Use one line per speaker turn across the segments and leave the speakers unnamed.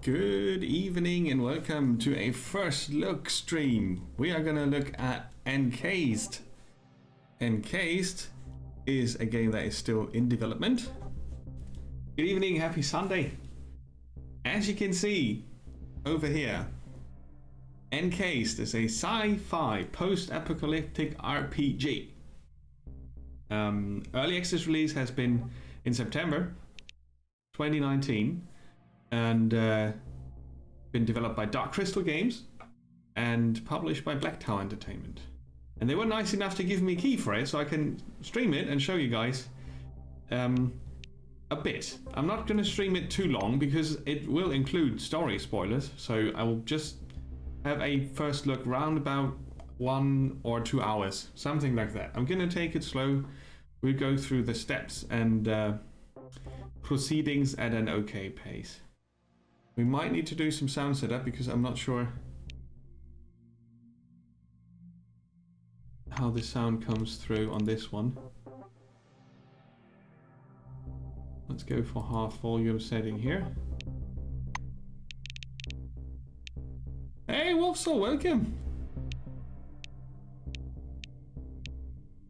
Good evening and welcome to a first look stream. We are gonna look at Encased. Encased is a game that is still in development. Good evening, happy Sunday. As you can see over here, Encased is a sci-fi post-apocalyptic RPG. Early access release has been in September 2019 and been developed by Dark Crystal Games and published by Black Tower Entertainment. And they were nice enough to give me a key for it so I can stream it and show you guys a bit. I'm not going to stream it too long because it will include story spoilers, so I will just have a first look round about 1 or 2 hours, something like that. I'm going to take it slow. We'll go through the steps and proceedings at an okay pace. We might need to do some sound setup because I'm not sure how the sound comes through on this one. Let's go for half volume setting here. Hey Wolfsoul, welcome!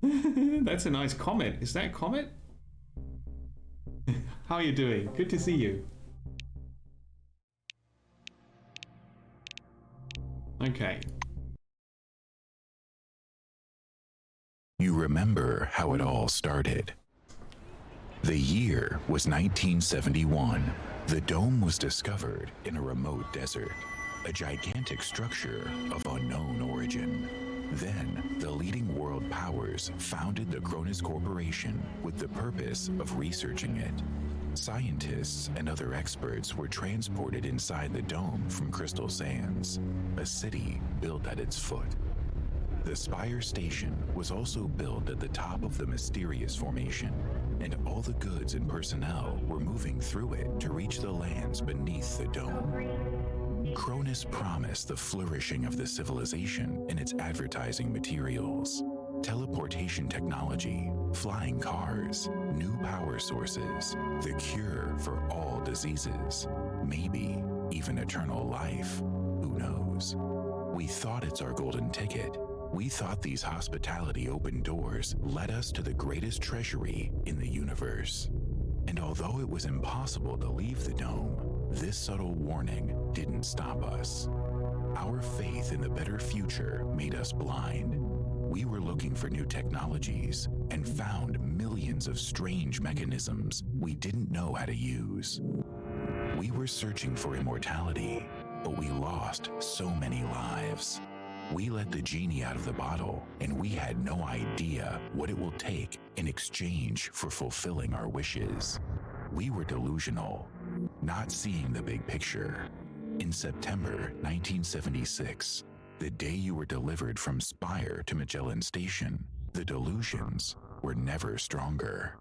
That's a nice comment. Is that a comment? How are you doing? Good to see you. Okay.
You remember how it all started. The year was 1971. The dome was discovered in a remote desert, a gigantic structure of unknown origin. Then, the leading world powers founded the Cronus Corporation with the purpose of researching it. Scientists and other experts were transported inside the dome from Crystal Sands, a city built at its foot. The Spire Station was also built at the top of the mysterious formation, and all the goods and personnel were moving through it to reach the lands beneath the dome. Cronus promised the flourishing of the civilization in its advertising materials. Teleportation technology, flying cars, new power sources, the cure for all diseases, maybe even eternal life. Who knows? We thought it's our golden ticket. We thought these hospitality open doors led us to the greatest treasury in the universe. And although it was impossible to leave the dome, this subtle warning didn't stop us. Our faith in the better future made us blind. We were looking for new technologies and found millions of strange mechanisms we didn't know how to use. We were searching for immortality, but we lost so many lives. We let the genie out of the bottle, and we had no idea what it will take in exchange for fulfilling our wishes. We were delusional, not seeing the big picture. In September 1976, the day you were delivered from Spire to Magellan Station, the delusions were never stronger.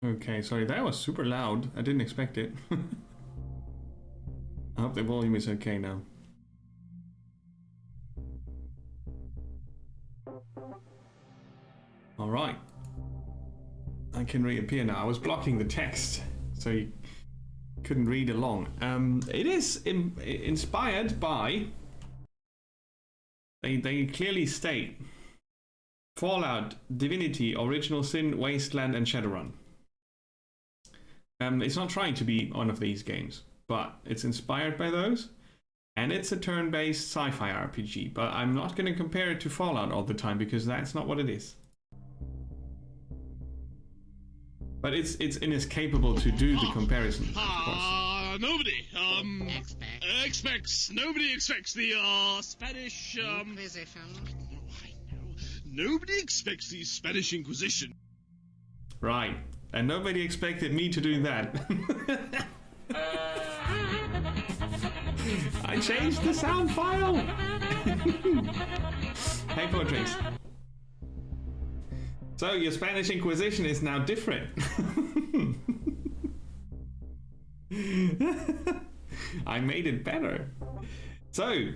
Okay, sorry, that was super loud. I didn't expect it. I hope the volume is okay now. All right. I can reappear now. I was blocking the text, so you couldn't read along. It is inspired by... They clearly state Fallout, Divinity, Original Sin, Wasteland, and Shadowrun. It's not trying to be one of these games, but it's inspired by those, and it's a turn-based sci-fi RPG, but I'm not going to compare it to Fallout all the time because that's not what it is. But it's inescapable to do the comparison, of course.
Nobody expects the Spanish
Inquisition.
I know. Nobody expects the Spanish Inquisition.
Right, and nobody expected me to do that. I changed the sound file. Hey, Portraits. So your Spanish Inquisition is now different. I made it better. So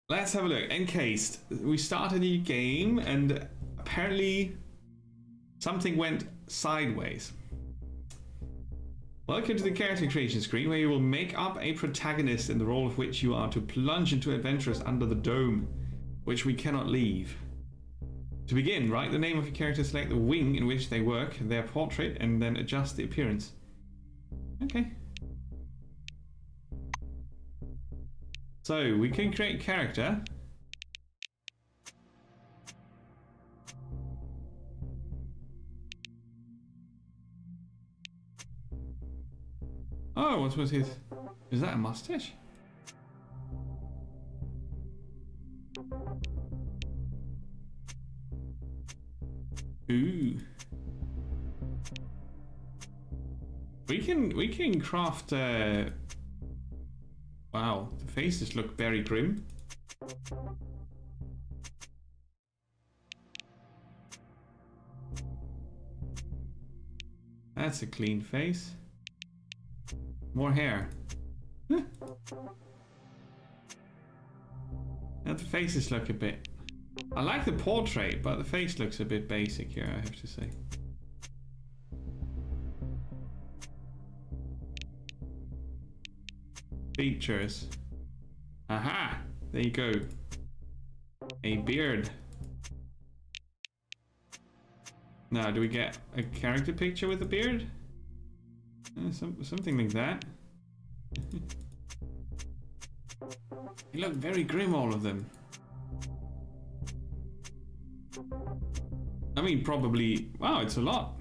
let's have a look. Encased. We started the game and apparently something went sideways. Welcome to the character creation screen, where you will make up a protagonist in the role of which you are to plunge into adventures under the dome, which we cannot leave. To begin, write the name of your character, select the wing in which they work, their portrait, and then adjust the appearance. Okay. So, we can create a character. Oh, what was his... Is that a mustache? Ooh. We can craft wow, the faces look very grim. That's a clean face. More hair. And the faces look a bit... I like the portrait, but the face looks a bit basic here, I have to say. Features. Aha! There you go. A beard. Now, do we get a character picture with a beard? Something like that. They look very grim, all of them. I mean, probably... Wow, it's a lot.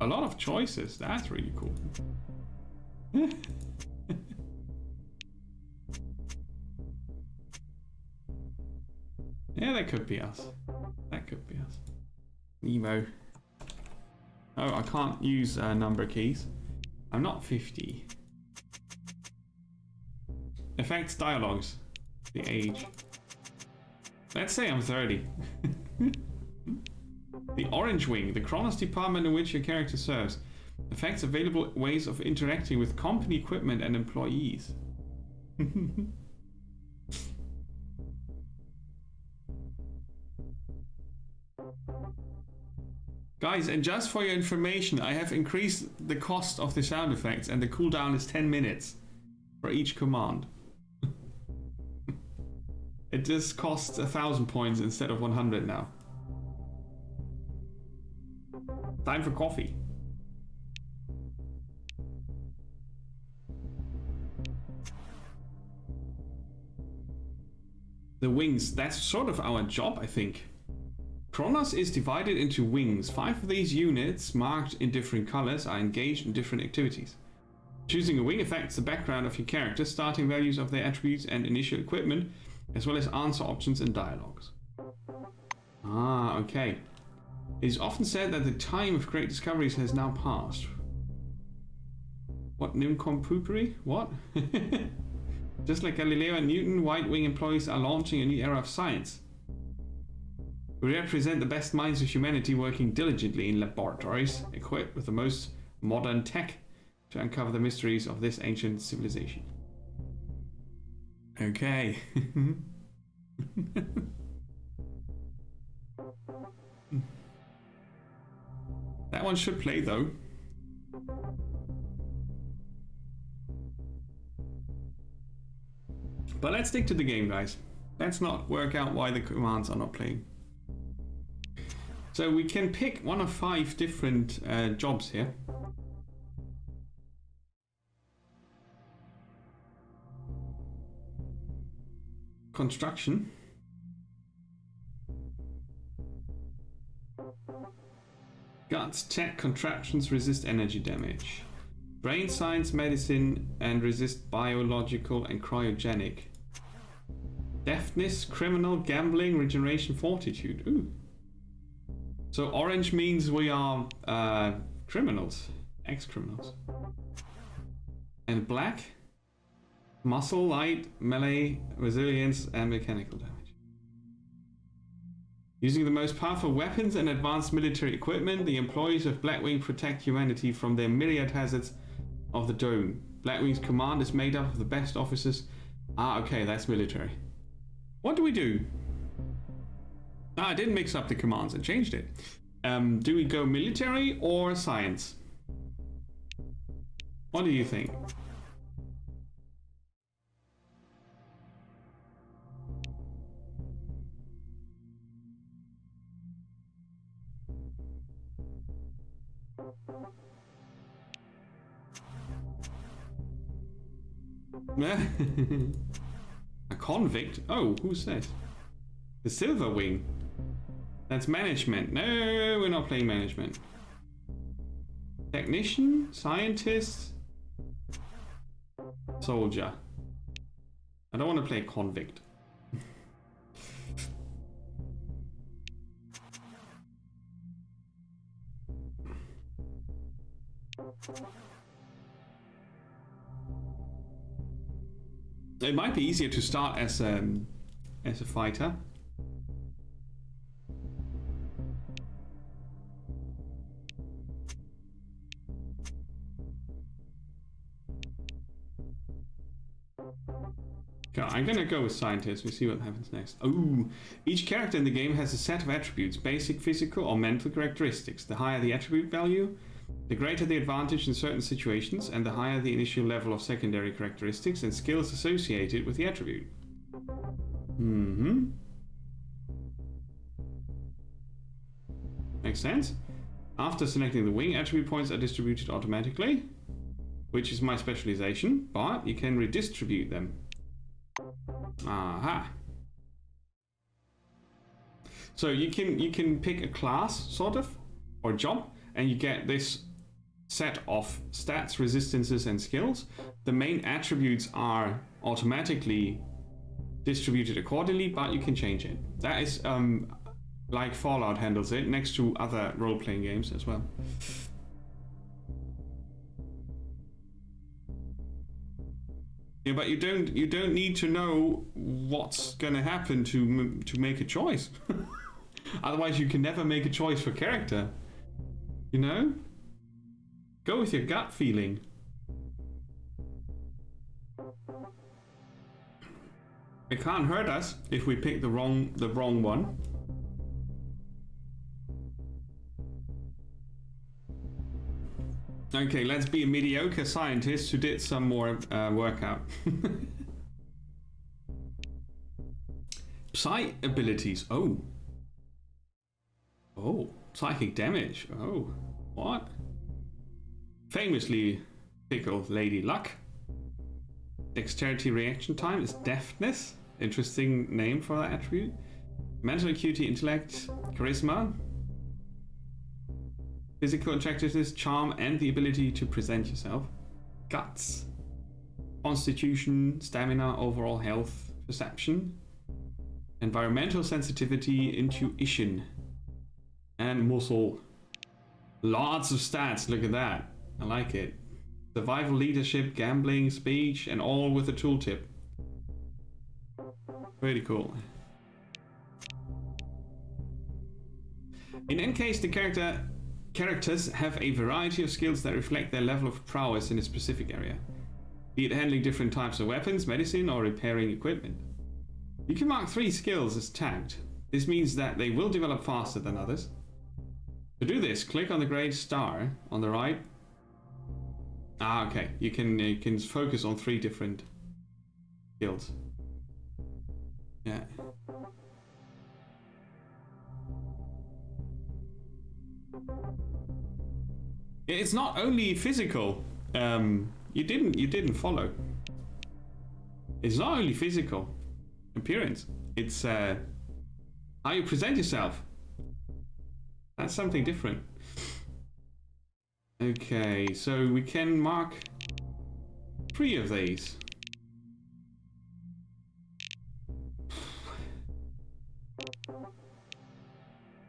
A lot of choices. That's really cool. Yeah, that could be us. That could be us. Emo. Oh, I can't use number keys. I'm not 50. Affects dialogues. The age. Let's say I'm 30. The orange wing, the Kronos department in which your character serves, affects available ways of interacting with company equipment and employees. Guys, and just for your information, I have increased the cost of the sound effects, and the cooldown is 10 minutes for each command. It just costs 1,000 points instead of 100 now. Time for coffee. The wings, that's sort of our job, I think. Kronos is divided into wings. 5 of these units, marked in different colors, are engaged in different activities. Choosing a wing affects the background of your character, starting values of their attributes and initial equipment, as well as answer options and dialogues. Ah, okay. It is often said that the time of great discoveries has now passed. What nincompooperi? What? Just like Galileo and Newton, White Wing employees are launching a new era of science. We represent the best minds of humanity working diligently in laboratories, equipped with the most modern tech to uncover the mysteries of this ancient civilization. Okay. That one should play though. But let's stick to the game, guys. Let's not work out why the commands are not playing. So we can pick one of 5 different jobs here. Construction. Guts, tech, contraptions, resist energy damage. Brain science, medicine, and resist biological and cryogenic. Deftness, criminal, gambling, regeneration, fortitude. Ooh. So orange means we are criminals, ex-criminals. And black, muscle, light, melee, resilience, and mechanical damage. Using the most powerful weapons and advanced military equipment, the employees of Blackwing protect humanity from their myriad hazards of the dome. Blackwing's command is made up of the best officers. Ah, okay, that's military. What do we do? Ah, I didn't mix up the commands, I changed it. Do we go military or science? What do you think? A convict? Oh, who's that? The Silver Wing. That's management. No, we're not playing management. Technician, scientist, soldier. I don't want to play convict. It might be easier to start as a fighter. Okay, I'm gonna go with scientist. We see what happens next. Oh, each character in the game has a set of attributes, basic physical or mental characteristics. The higher the attribute value, the greater the advantage in certain situations, and the higher the initial level of secondary characteristics and skills associated with the attribute. Makes sense. After selecting the wing, attribute points are distributed automatically, which is my specialization, but you can redistribute them. Aha. So you can pick a class, sort of, or job, and you get this set of stats, resistances, and skills. The main attributes are automatically distributed accordingly, but you can change it. That is like Fallout handles it, next to other role-playing games as well. Yeah, but you don't need to know what's gonna happen to make a choice. Otherwise, you can never make a choice for character. You know? Go with your gut feeling. It can't hurt us if we pick the wrong one. Okay, let's be a mediocre scientist who did some more workout. Psi abilities. Oh. Oh. Psychic damage. Oh. What? Famously pickled Lady Luck. Dexterity reaction time is deftness. Interesting name for that attribute. Mental acuity, intellect, charisma. Physical attractiveness, charm, and the ability to present yourself. Guts. Constitution, stamina, overall health, perception. Environmental sensitivity, intuition. And muscle. Lots of stats, look at that. I like it. Survival, leadership, gambling, speech, and all with a tooltip. Pretty cool. In Encased, the characters have a variety of skills that reflect their level of prowess in a specific area, be it handling different types of weapons, medicine, or repairing equipment. You can mark 3 skills as tagged. This means that they will develop faster than others. To do this, click on the grey star on the right. Okay. You can focus on 3 different skills. Yeah. It's not only physical. You didn't follow. It's not only physical appearance. It's how you present yourself. That's something different. Okay, so we can mark 3 of these.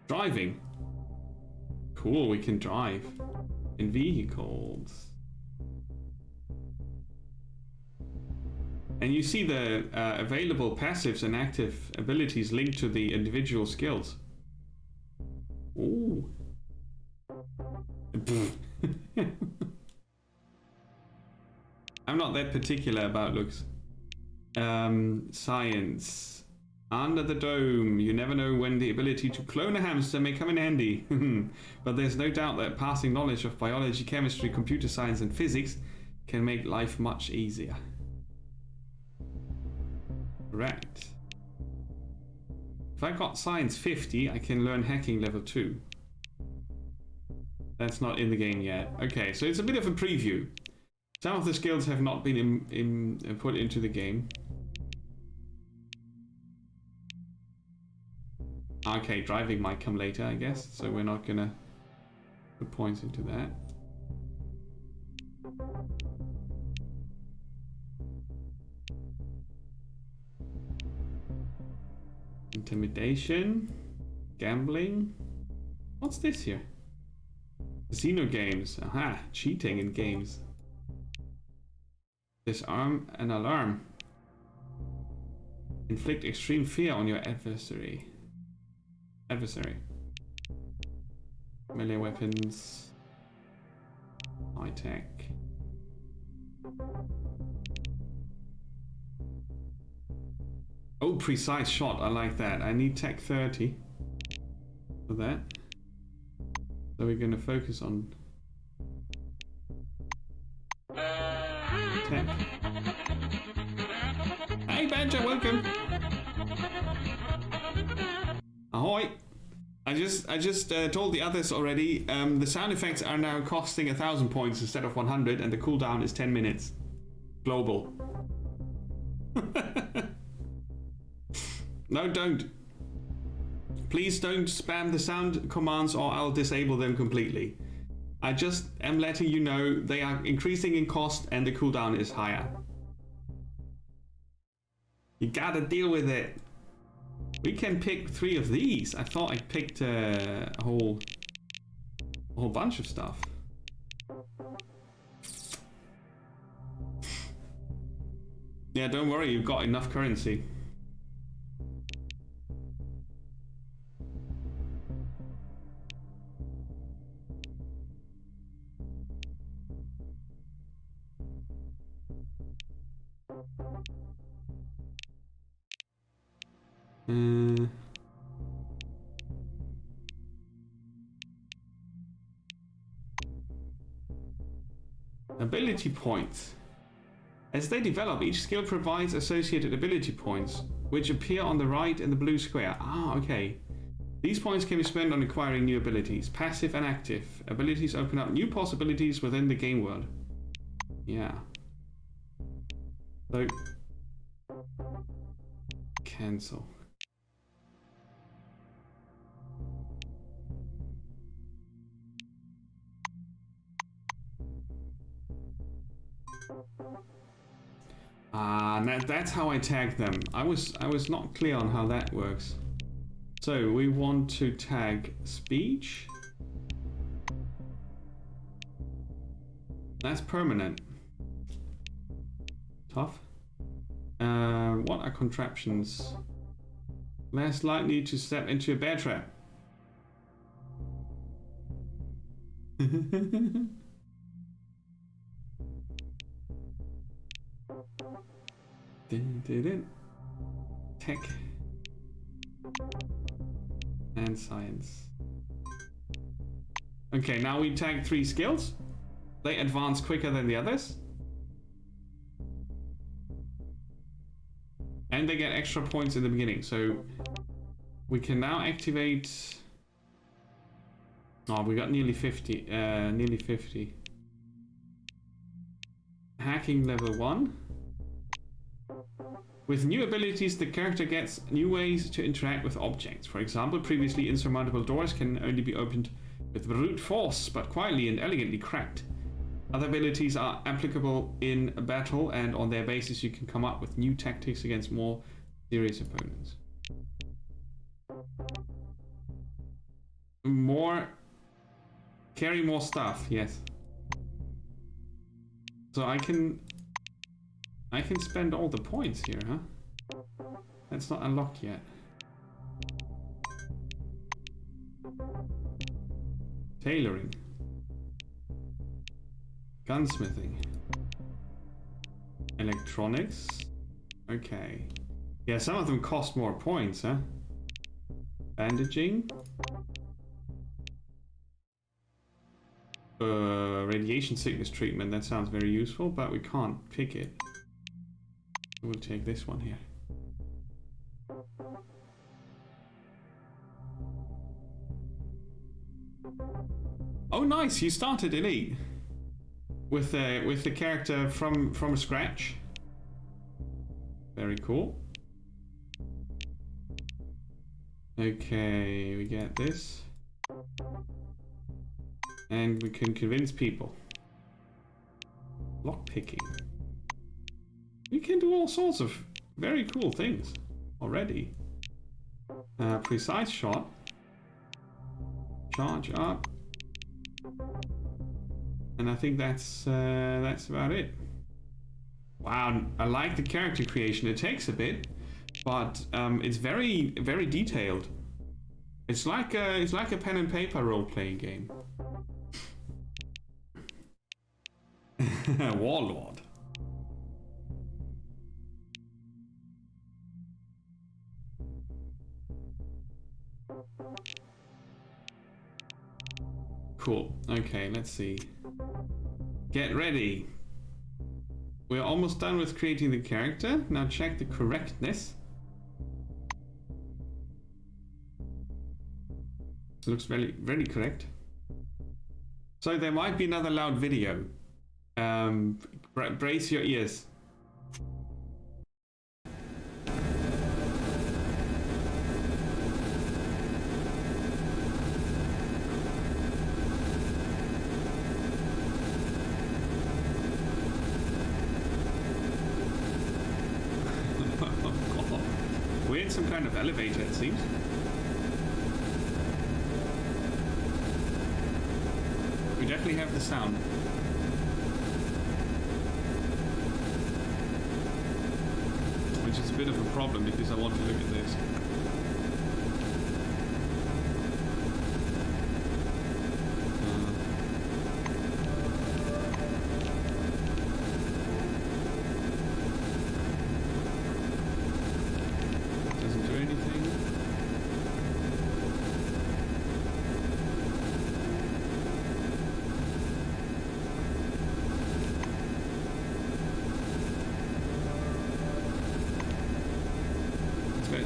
Driving. Cool, we can drive in vehicles. And you see the available passives and active abilities linked to the individual skills. Ooh. I'm not that particular about looks. Science. Under the dome, you never know when the ability to clone a hamster may come in handy. But there's no doubt that passing knowledge of biology, chemistry, computer science, and physics can make life much easier. Correct. If I got science 50, I can learn hacking level 2. That's not in the game yet. Okay, so it's a bit of a preview. Some of the skills have not been put into the game. Okay, driving might come later, I guess, so we're not gonna put points into that. Intimidation, gambling. What's this here? Casino games. Aha, cheating in games. Disarm an alarm. Inflict extreme fear on your adversary. Melee weapons. High tech. Oh, precise shot. I like that. I need tech 30 for that. So we're going to focus on tech. Hey, Banjo, welcome. Ahoy. I just told the others already. The sound effects are now costing 1,000 points instead of 100, and the cooldown is 10 minutes. Global. No, don't. Please don't spam the sound commands or I'll disable them completely. I just am letting you know they are increasing in cost and the cooldown is higher. You gotta deal with it. We can pick 3 of these. I thought I picked a whole bunch of stuff. Yeah, don't worry, you've got enough currency. Ability points. As they develop, each skill provides associated ability points, which appear on the right in the blue square. Ah, okay. These points can be spent on acquiring new abilities, passive and active. Abilities open up new possibilities within the game world. Yeah. So, cancel. That's how I tag them. I was not clear on how that works. So we want to tag speech. That's permanent. Tough. What are contraptions? Less likely to step into a bear trap. Tech and science. Okay, now we tag 3 skills. They advance quicker than the others. And they get extra points in the beginning. So we can now activate. Oh, we got nearly 50. Nearly 50. Hacking level 1. With new abilities, the character gets new ways to interact with objects. For example, previously insurmountable doors can only be opened with brute force, but quietly and elegantly cracked. Other abilities are applicable in battle, and on their basis you can come up with new tactics against more serious opponents. Carry more stuff, yes. So I can spend all the points here, huh? That's not unlocked yet. Tailoring. Gunsmithing. Electronics. Okay. Yeah, some of them cost more points, huh? Bandaging. Radiation sickness treatment. That sounds very useful, but we can't pick it. We'll take this one here. Oh, nice! You started Elite with the character from scratch. Very cool. Okay, we get this. And we can convince people. Lockpicking. You can do all sorts of very cool things already. Precise shot. Charge up. And I think that's about it. Wow, I like the character creation. It takes a bit, but it's very detailed. It's like a pen and paper role-playing game. Warlord. Cool. Okay, let's see. Get ready. We're almost done with creating the character. Now check the correctness. It looks very correct. So there might be another loud video. Brace your ears. We're in some kind of elevator, it seems. We definitely have the sound. Which is a bit of a problem because I want to look at this. Doesn't do anything.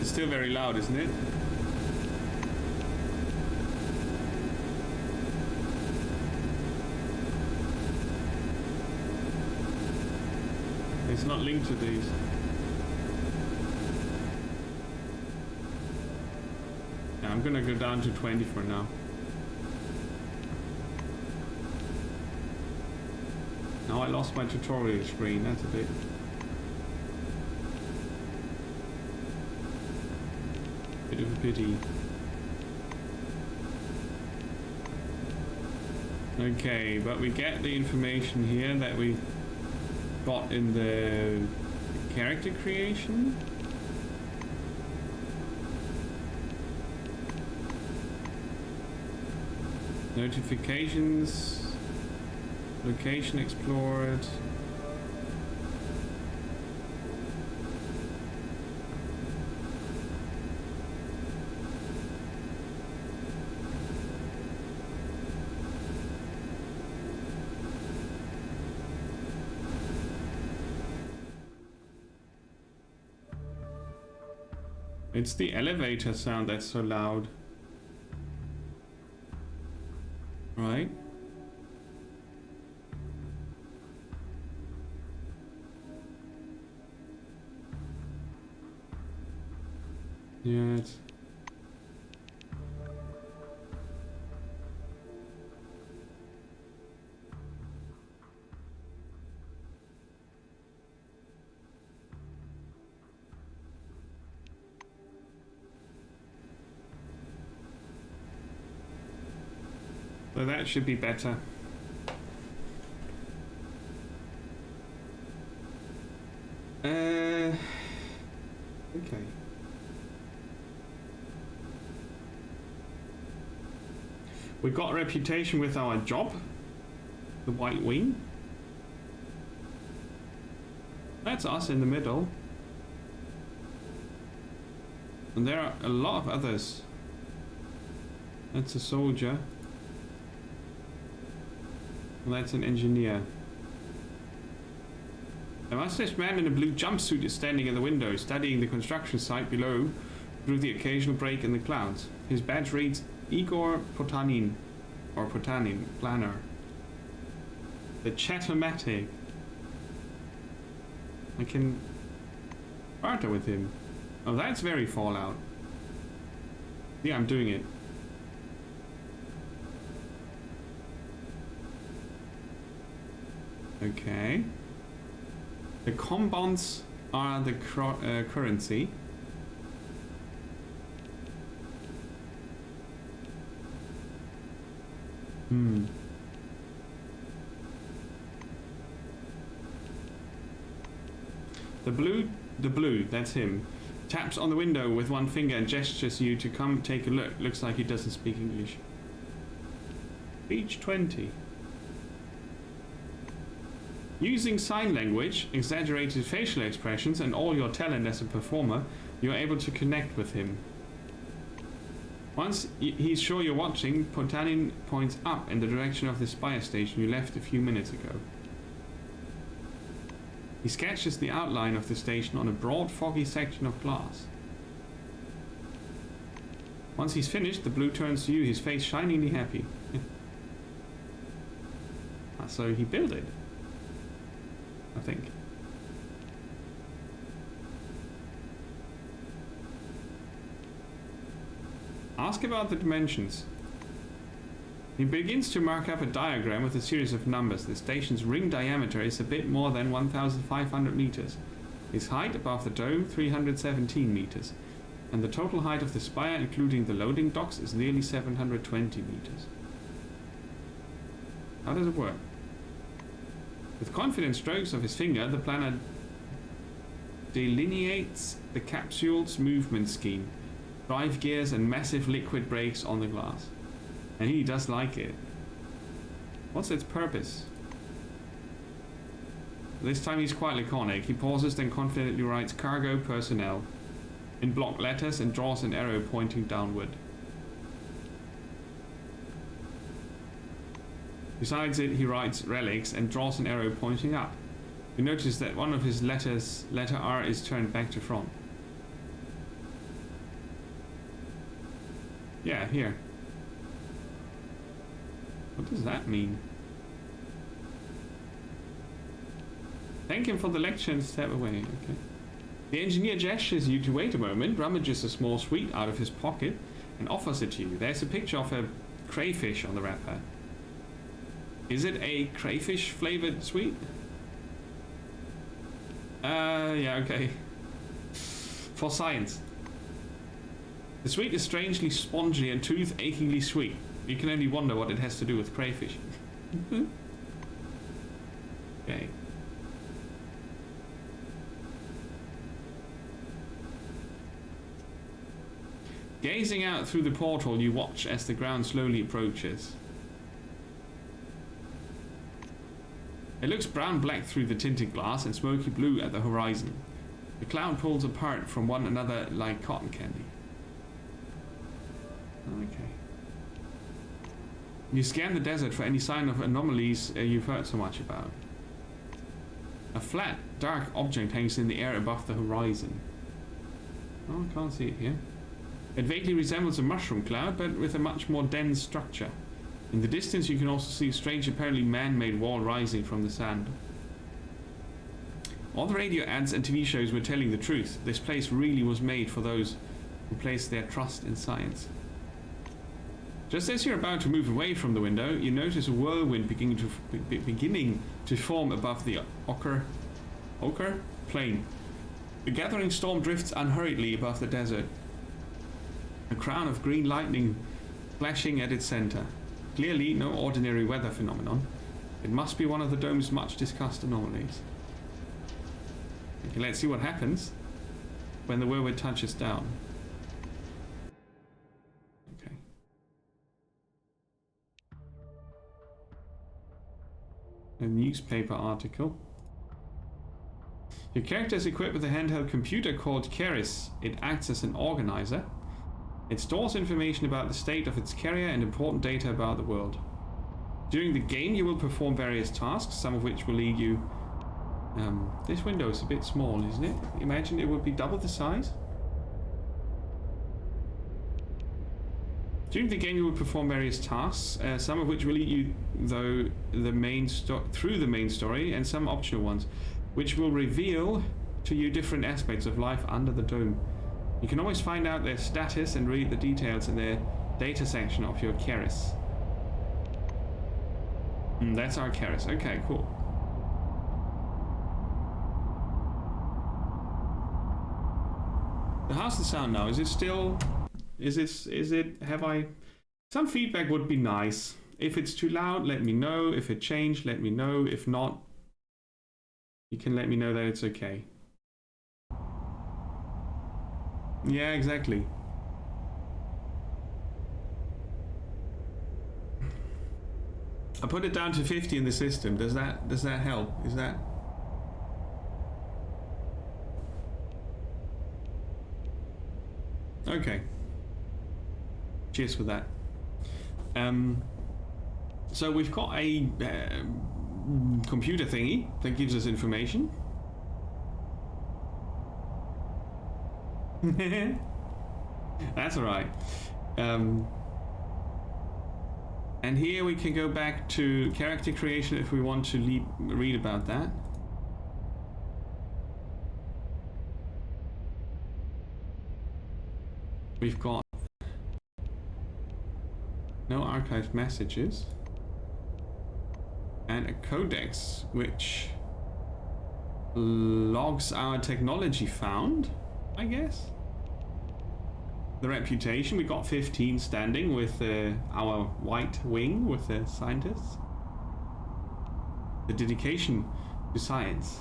It's still very loud, isn't it? It's not linked to these. Yeah, I'm gonna go down to 20 for now. Now I lost my tutorial screen, that's a bit... bit of a pity. Okay, but we get the information here that we got in the character creation. Notifications, location explored. It's the elevator sound that's so loud. Right? Yeah, it's... So that should be better. Okay. We got a reputation with our job, the White Wing. That's us in the middle. And there are a lot of others. That's a soldier. Well, that's an engineer. A mustache man in a blue jumpsuit is standing in the window, studying the construction site below through the occasional break in the clouds. His badge reads Igor Potanin, or Potanin, planner. The Chat-O-Matic. I can barter with him. Oh, that's very Fallout. Yeah, I'm doing it. Okay. The combonds are the currency. The blue, that's him. Taps on the window with one finger and gestures you to come take a look. Looks like he doesn't speak English. Beach 20. Using sign language, exaggerated facial expressions, and all your talent as a performer, you are able to connect with him. Once he's sure you're watching, Potanin points up in the direction of the spire station you left a few minutes ago. He sketches the outline of the station on a broad, foggy section of glass. Once he's finished, the blue turns to you, his face shiningly happy. So he built it. I think. Ask about the dimensions. He begins to mark up a diagram with a series of numbers. The station's ring diameter is a bit more than 1,500 meters. Its height above the dome, 317 meters. And the total height of the spire, including the loading docks, is nearly 720 meters. How does it work? With confident strokes of his finger, the planner delineates the capsule's movement scheme, drive gears and massive liquid brakes on the glass. And he does like it. What's its purpose? This time he's quite laconic. He pauses, then confidently writes cargo personnel in block letters and draws an arrow pointing downward. Besides it, he writes relics and draws an arrow pointing up. You notice that one of his letters, letter R, is turned back to front. Yeah, here. What does that mean? Thank him for the lecture and step away. Okay. The engineer gestures you to wait a moment, rummages a small sweet out of his pocket, and offers it to you. There's a picture of a crayfish on the wrapper. Is it a crayfish flavored sweet? Yeah, okay. For science. The sweet is strangely spongy and tooth-achingly sweet. You can only wonder what it has to do with crayfish. Okay. Gazing out through the portal, you watch as the ground slowly approaches. It looks brown-black through the tinted glass and smoky blue at the horizon. The cloud pulls apart from one another like cotton candy. Okay. You scan the desert for any sign of anomalies you've heard so much about. A flat, dark object hangs in the air above the horizon. Oh, I can't see it here. It vaguely resembles a mushroom cloud, but with a much more dense structure. In the distance, you can also see a strange, apparently man-made wall rising from the sand. All the radio ads and TV shows were telling the truth. This place really was made for those who place their trust in science. Just as you're about to move away from the window, you notice a whirlwind beginning to form above the ochre plain. The gathering storm drifts unhurriedly above the desert. A crown of green lightning flashing at its center. Clearly no ordinary weather phenomenon. It must be one of the dome's much discussed anomalies. Okay, let's see what happens when the whirlwind touches down. Okay. A newspaper article. Your character is equipped with a handheld computer called Keris. It acts as an organizer. It stores information about the state of its carrier and important data about the world. During the game, you will perform various tasks, some of which will lead you... this window is a bit small, isn't it? Imagine it would be double the size. During the game, you will perform various tasks, some of which will lead you through the main story, and some optional ones, which will reveal to you different aspects of life under the dome. You can always find out their status and read the details in the data section of your Keris. That's our Keris. Okay, cool. So how's the sound now? Is it still... have I... Some feedback would be nice. If it's too loud, let me know. If it changed, let me know. If not, you can let me know that it's okay. Yeah, exactly. I put it down to 50 in the system. Does that help? Is that... Okay. Cheers for that. So we've got a computer thingy that gives us information. That's alright. And here we can go back to character creation if we want to read about that. We've got no archived messages and a codex which logs our technology found, I guess. The reputation, we got 15 standing with our white wing with the scientists. The dedication to science.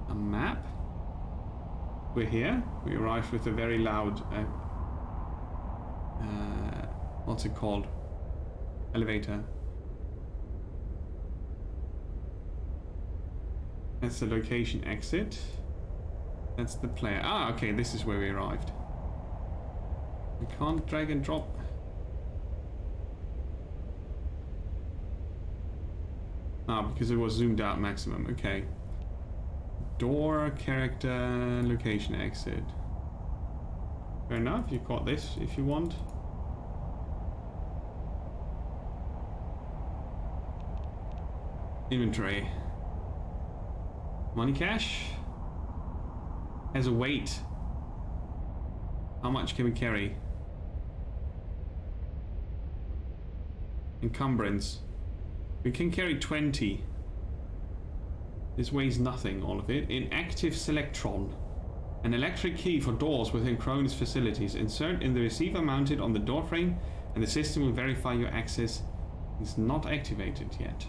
A map. We're here. We arrived with a very loud what's it called? Elevator. That's the location exit. That's the player. Ah, okay, this is where we arrived. We can't drag and drop. Ah, because it was zoomed out maximum. Okay. Door, character, location, exit. Fair enough, you've got this if you want. Inventory. Money cash. Has a weight. How much can we carry? Encumbrance. We can carry 20. This weighs nothing, all of it. Inactive Selectron. An electric key for doors within Cronus facilities. Insert in the receiver mounted on the door frame and the system will verify your access is not activated yet.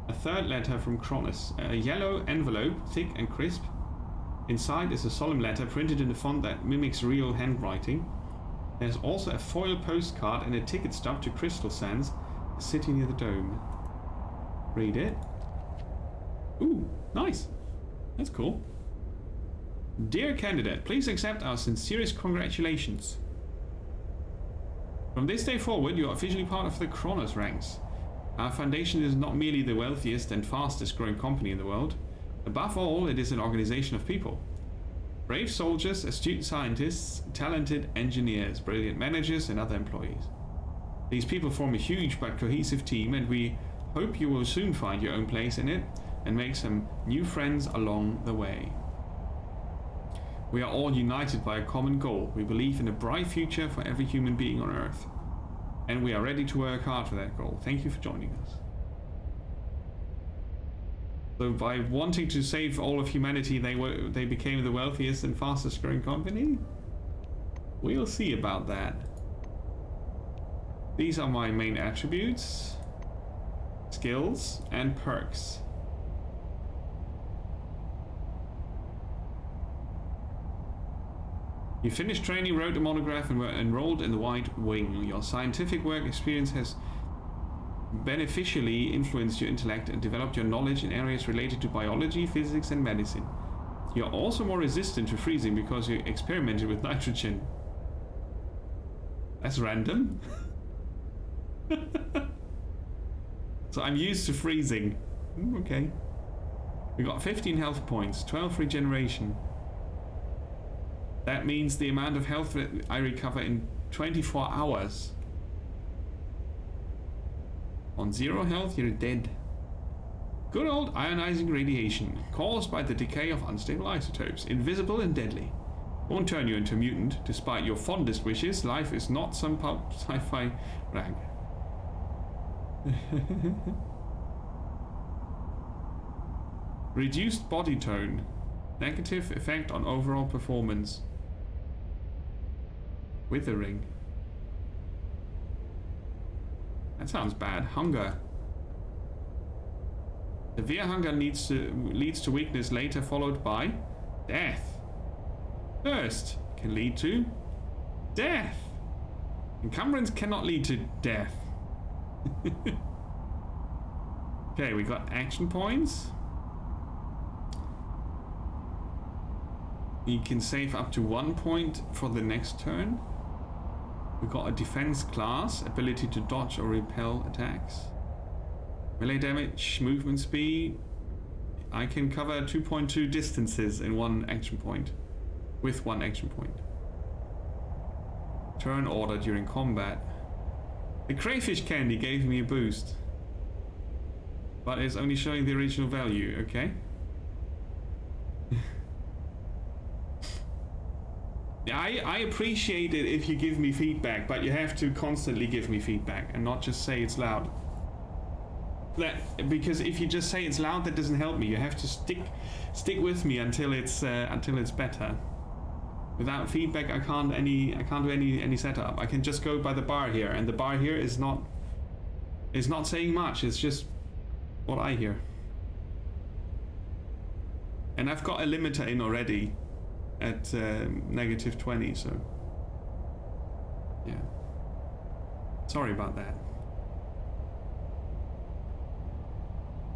A third letter from Cronus. A yellow envelope, thick and crisp. Inside is a solemn letter printed in a font that mimics real handwriting. There's also a foil postcard and a ticket stub to Crystal Sands, a city near the dome. Read it. Ooh, nice. That's cool. Dear candidate, please accept our sincerest congratulations. From this day forward, you are officially part of the Kronos ranks. Our foundation is not merely the wealthiest and fastest growing company in the world. Above all, it is an organization of people. Brave soldiers, astute scientists, talented engineers, brilliant managers, and other employees. These people form a huge but cohesive team, and we hope you will soon find your own place in it and make some new friends along the way. We are all united by a common goal. We believe in a bright future for every human being on Earth. And we are ready to work hard for that goal. Thank you for joining us. So by wanting to save all of humanity, they became the wealthiest and fastest growing company? We'll see about that. These are my main attributes, skills, and perks. You finished training, wrote a monograph, and were enrolled in the White Wing. Your scientific work experience has beneficially influenced your intellect and developed your knowledge in areas related to biology, physics, and medicine. You're also more resistant to freezing because you experimented with nitrogen. That's random. So I'm used to freezing. Okay. We got 15 health points, 12 regeneration. That means the amount of health that I recover in 24 hours. On 0 health, you're dead. Good old ionizing radiation, caused by the decay of unstable isotopes, invisible and deadly. Won't turn you into a mutant, despite your fondest wishes. Life is not some pulp sci-fi rag. Reduced body tone. Negative effect on overall performance. Withering. That sounds bad. Hunger. Severe hunger leads to weakness, later followed by death. Thirst can lead to death. Encumbrance cannot lead to death. Okay, we got action points. You can save up to 1 point for the next turn. We got a defense class, ability to dodge or repel attacks. Melee damage, movement speed. I can cover 2.2 distances in 1 action point. With 1 action point. Turn order during combat. The crayfish candy gave me a boost. But it's only showing the original value, okay? I appreciate it if you give me feedback, but you have to constantly give me feedback and not just say it's loud. Because if you just say it's loud, that doesn't help me. You have to stick with me until it's better. Without feedback, I can't do any setup. I can just go by the bar here, and the bar here is not saying much. It's just what I hear. And I've got a limiter in already at -20, so yeah. Sorry about that.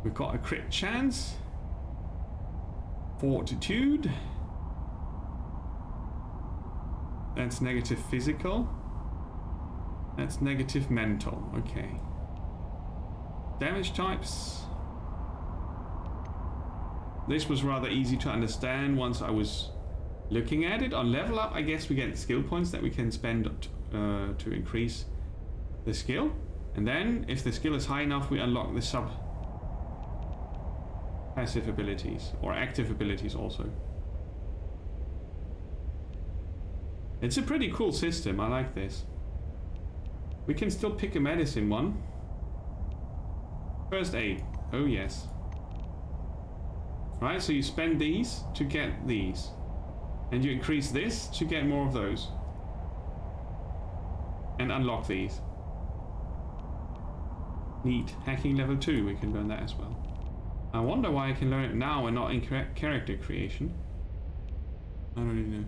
We've got a crit chance. Fortitude. That's negative physical. That's negative mental. Okay. Damage types. This was rather easy to understand once I was looking at it. On level up, I guess we get skill points that we can spend to increase the skill. And then, if the skill is high enough, we unlock the passive abilities, or active abilities also. It's a pretty cool system, I like this. We can still pick a medicine one. First aid, oh yes. Right, so you spend these to get these. And you increase this to get more of those. And unlock these. Neat. Hacking level 2, we can learn that as well. I wonder why I can learn it now and not in character creation. I don't really know.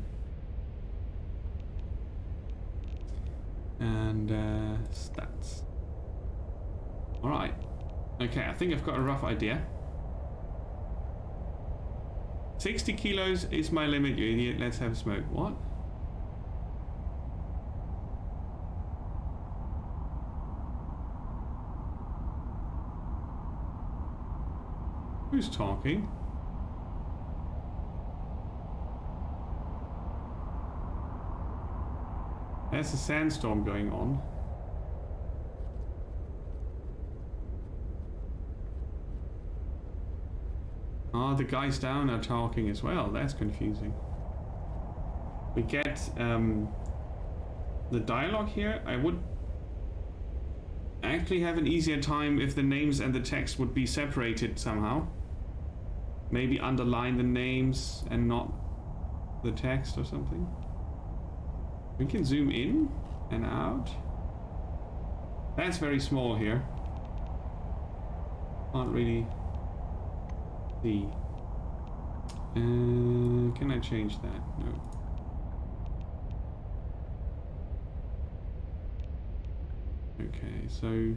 And stats. Alright. Okay, I think I've got a rough idea. 60 kilos is my limit, you idiot. Let's have a smoke. What? Who's talking? There's a sandstorm going on. Ah, the guys down are talking as well. That's confusing. We get the dialogue here. I would actually have an easier time if the names and the text would be separated somehow. Maybe underline the names and not the text or something. We can zoom in and out. That's very small here. Can't really see. Can I change that? No. Okay, so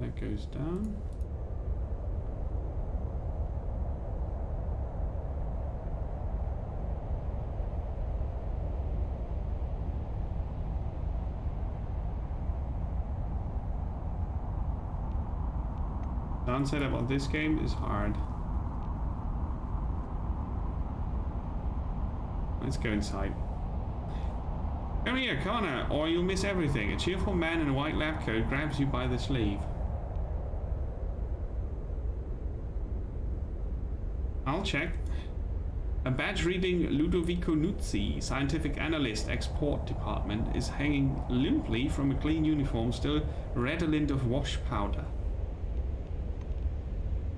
that goes down. Sound setup on this game is hard. Let's go inside. Come here, Connor, or you'll miss everything. A cheerful man in a white lab coat grabs you by the sleeve. I'll check. A badge reading Ludovico Nuzzi, scientific analyst, export department, is hanging limply from a clean uniform, still redolent of wash powder.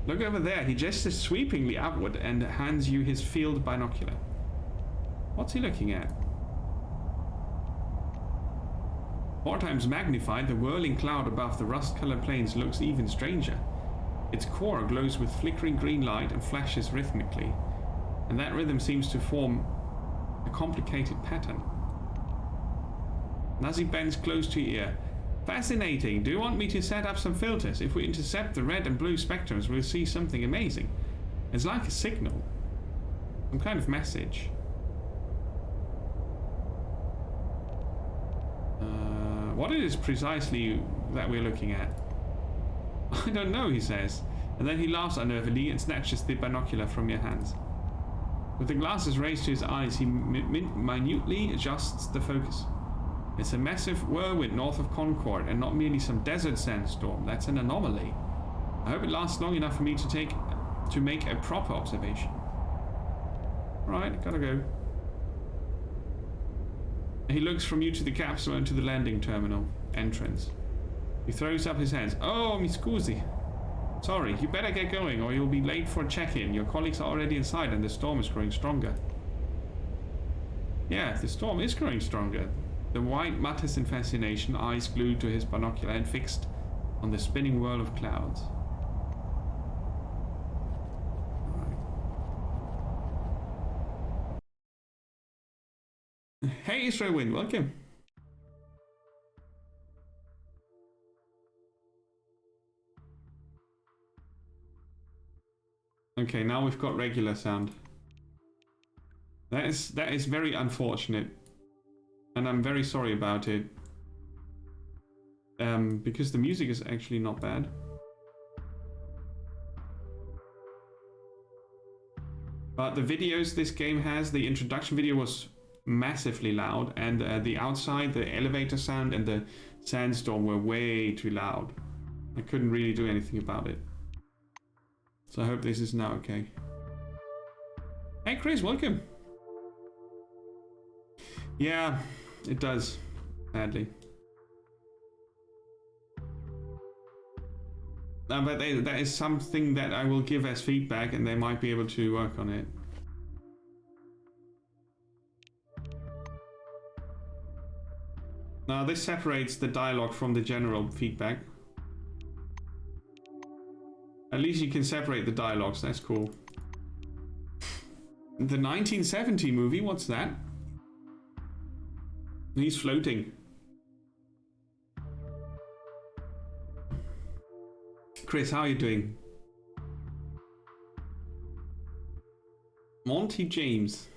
Look over there. He gestures sweepingly upward and hands you his field binocular. What's he looking at? 4 times magnified, the whirling cloud above the rust-colored plains looks even stranger. Its core glows with flickering green light and flashes rhythmically, and that rhythm seems to form a complicated pattern. Nazi bends close to your ear. Fascinating. Do you want me to set up some filters? If we intercept the red and blue spectrums, we'll see something amazing. It's like a signal. Some kind of message. What it is precisely that we're looking at? I don't know, he says. And then he laughs unnervingly and snatches the binocular from your hands. With the glasses raised to his eyes, he minutely adjusts the focus. It's a massive whirlwind north of Concord, and not merely some desert sandstorm. That's an anomaly. I hope it lasts long enough for me to make a proper observation. Right, gotta go. He looks from you to the capsule and to the landing terminal entrance. He throws up his hands. Oh, mi scusi. Sorry, you better get going or you'll be late for check-in. Your colleagues are already inside and the storm is growing stronger. Yeah, the storm is growing stronger. The white mutters in fascination, eyes glued to his binocular and fixed on the spinning whirl of clouds. Hey, Israel Wind, welcome. Okay, now we've got regular sound. That is very unfortunate, and I'm very sorry about it. Because the music is actually not bad. But the videos this game has, the introduction video was massively loud, and the outside, the elevator sound and the sandstorm were way too loud. I couldn't really do anything about it. So I hope this is now okay. Hey Chris, welcome. Yeah, it does, sadly. But that is something that I will give as feedback, and they might be able to work on it. Now this separates the dialogue from the general feedback. At least you can separate the dialogues, that's cool. The 1970 movie, what's that? He's floating. Chris, how are you doing? Monty James.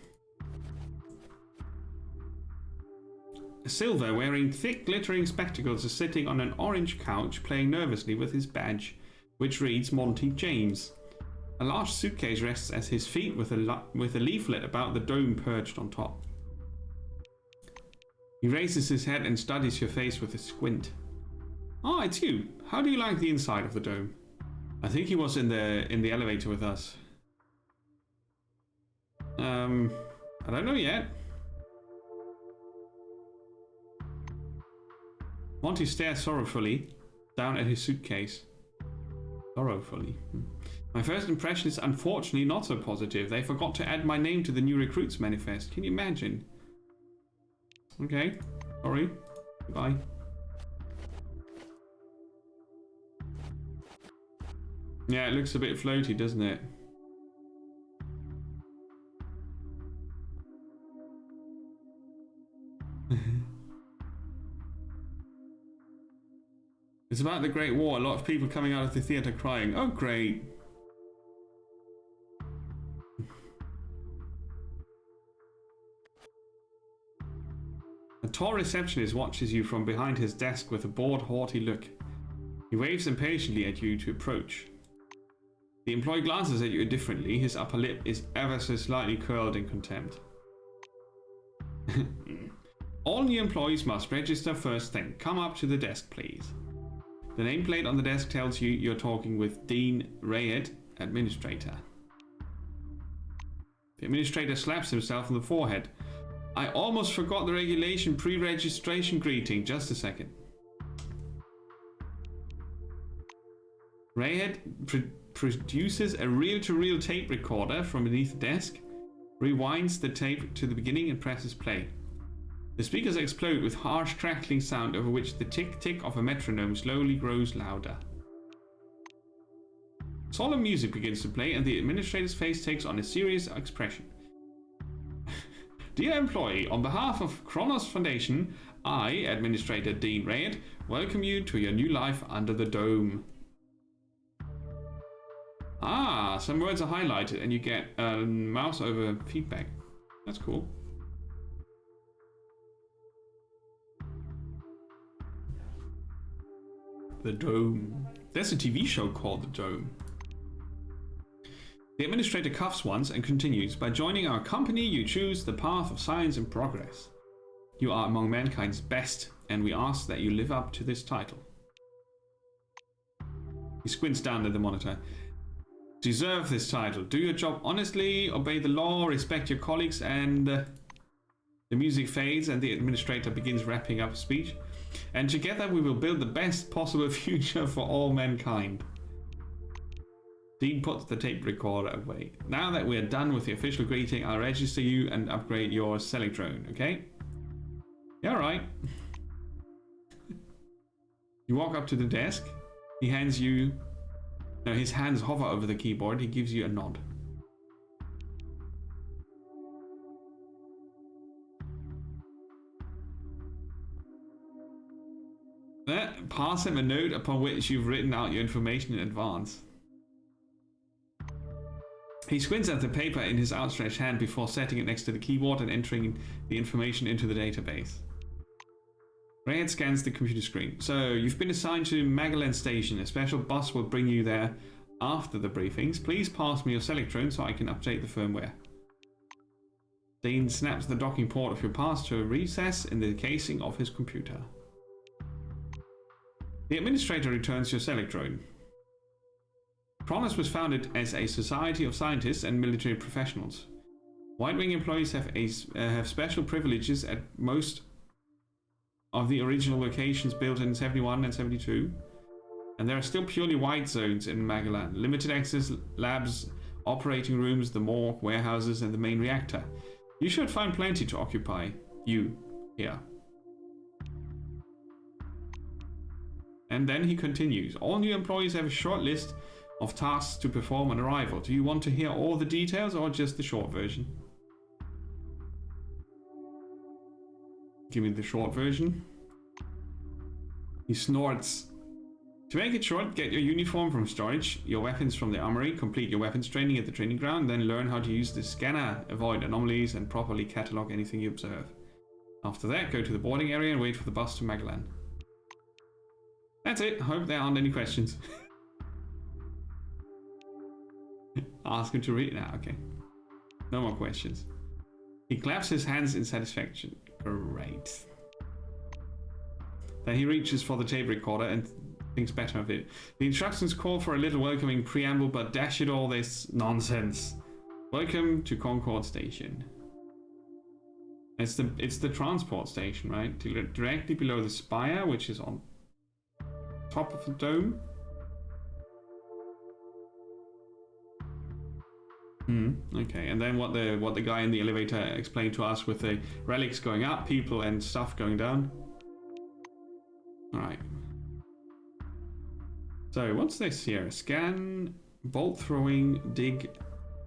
Silver, wearing thick glittering spectacles, is sitting on an orange couch playing nervously with his badge, which reads Monty James. A large suitcase rests at his feet with a leaflet about the dome perched on top. He raises his head and studies your face with a squint. Oh, it's you. How do you like the inside of the dome? I think he was in the elevator with us. I don't know yet. Monty stares sorrowfully down at his suitcase. Sorrowfully. My first impression is unfortunately not so positive. They forgot to add my name to the new recruits manifest. Can you imagine? Okay. Sorry. Goodbye. Yeah, it looks a bit floaty, doesn't it? It's about the Great War. A lot of people coming out of the theater crying. Oh, great. A tall receptionist watches you from behind his desk with a bored, haughty look. He waves impatiently at you to approach. The employee glances at you indifferently. His upper lip is ever so slightly curled in contempt. All new employees must register first thing. Come up to the desk, please. The nameplate on the desk tells you you're talking with Dean Rayed, administrator. The administrator slaps himself on the forehead. I almost forgot the regulation pre-registration greeting. Just a second. Rayed produces a reel-to-reel tape recorder from beneath the desk, rewinds the tape to the beginning and presses play. The speakers explode with harsh crackling sound over which the tick-tick of a metronome slowly grows louder. Solemn music begins to play and the administrator's face takes on a serious expression. Dear employee, on behalf of Kronos Foundation, I, Administrator Dean Rayed, welcome you to your new life under the dome. Ah, some words are highlighted and you get mouse over feedback. That's cool. The Dome. There's a TV show called The Dome. The administrator coughs once and continues. By joining our company, you choose the path of science and progress. You are among mankind's best, and we ask that you live up to this title. He squints down at the monitor. Deserve this title. Do your job honestly, obey the law, respect your colleagues, and... The music fades and the administrator begins wrapping up his speech. And together we will build the best possible future for all mankind. Dean puts the tape recorder away. Now that we're done with the official greeting, I'll register you and upgrade your Selectrone, okay? Yeah, alright. You walk up to the desk. He hands you... No, his hands hover over the keyboard. He gives you a nod. Pass him a note upon which you've written out your information in advance. He squints at the paper in his outstretched hand before setting it next to the keyboard and entering the information into the database. Rayed scans the computer screen. So, you've been assigned to Magellan Station. A special bus will bring you there after the briefings. Please pass me your Selectrone so I can update the firmware. Dean snaps the docking port of your pass to a recess in the casing of his computer. The administrator returns your Selectrone. Kronos was founded as a society of scientists and military professionals. White Wing employees have special privileges at most of the original locations built in 71 and 72. And there are still purely white zones in Magellan. Limited access labs, operating rooms, the morgue, warehouses, and the main reactor. You should find plenty to occupy you here. And then he continues. All new employees have a short list of tasks to perform on arrival. Do you want to hear all the details or just the short version? Give me the short version. He snorts. To make it short, get your uniform from storage, your weapons from the armory, complete your weapons training at the training ground, then learn how to use the scanner, avoid anomalies, and properly catalog anything you observe. After that, go to the boarding area and wait for the bus to Magellan. That's it. Hope there aren't any questions. Ask him to read now. Okay. No more questions. He claps his hands in satisfaction. Great. Then he reaches for the tape recorder and thinks better of it. The instructions call for a little welcoming preamble, but dash it all this nonsense. Welcome to Concord Station. It's the transport station, right? Directly below the spire, which is on top of the dome. Okay, and then what the guy in the elevator explained to us with the relics going up, people and stuff going down. Alright. So what's this here? Scan, bolt throwing, dig,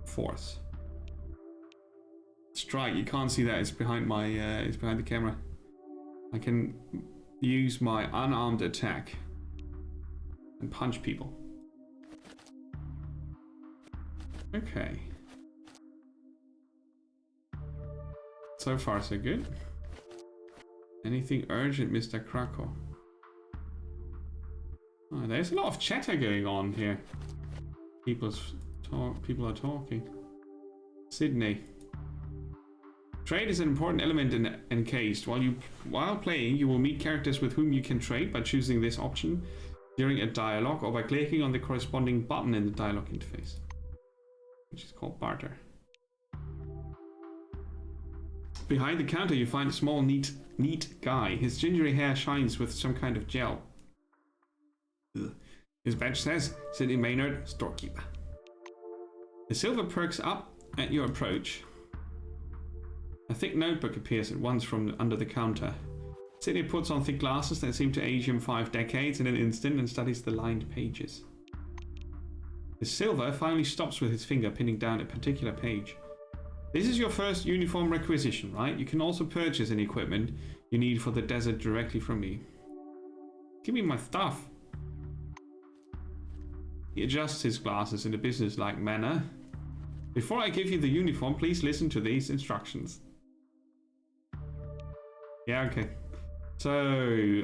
force. Strike. You can't see that. It's behind my. It's behind the camera. I can use my unarmed attack and punch people. Okay. So far, so good. Anything urgent, Mr. Krakow? Oh, there's a lot of chatter going on here. People are talking. Sydney. Trade is an important element in Encased. While playing, you will meet characters with whom you can trade by choosing this option during a dialogue or by clicking on the corresponding button in the dialogue interface, which is called barter. Behind the counter, you find a small, neat guy. His gingery hair shines with some kind of gel. Ugh. His badge says, Sydney Maynard, storekeeper. The silver perks up at your approach. A thick notebook appears at once from under the counter. Sydney puts on thick glasses that seem to age him 5 decades in an instant and studies the lined pages. The silver finally stops with his finger pinning down a particular page. This is your first uniform requisition, right? You can also purchase any equipment you need for the desert directly from me. Give me my stuff. He adjusts his glasses in a business-like manner. Before I give you the uniform, please listen to these instructions. Yeah, okay. So,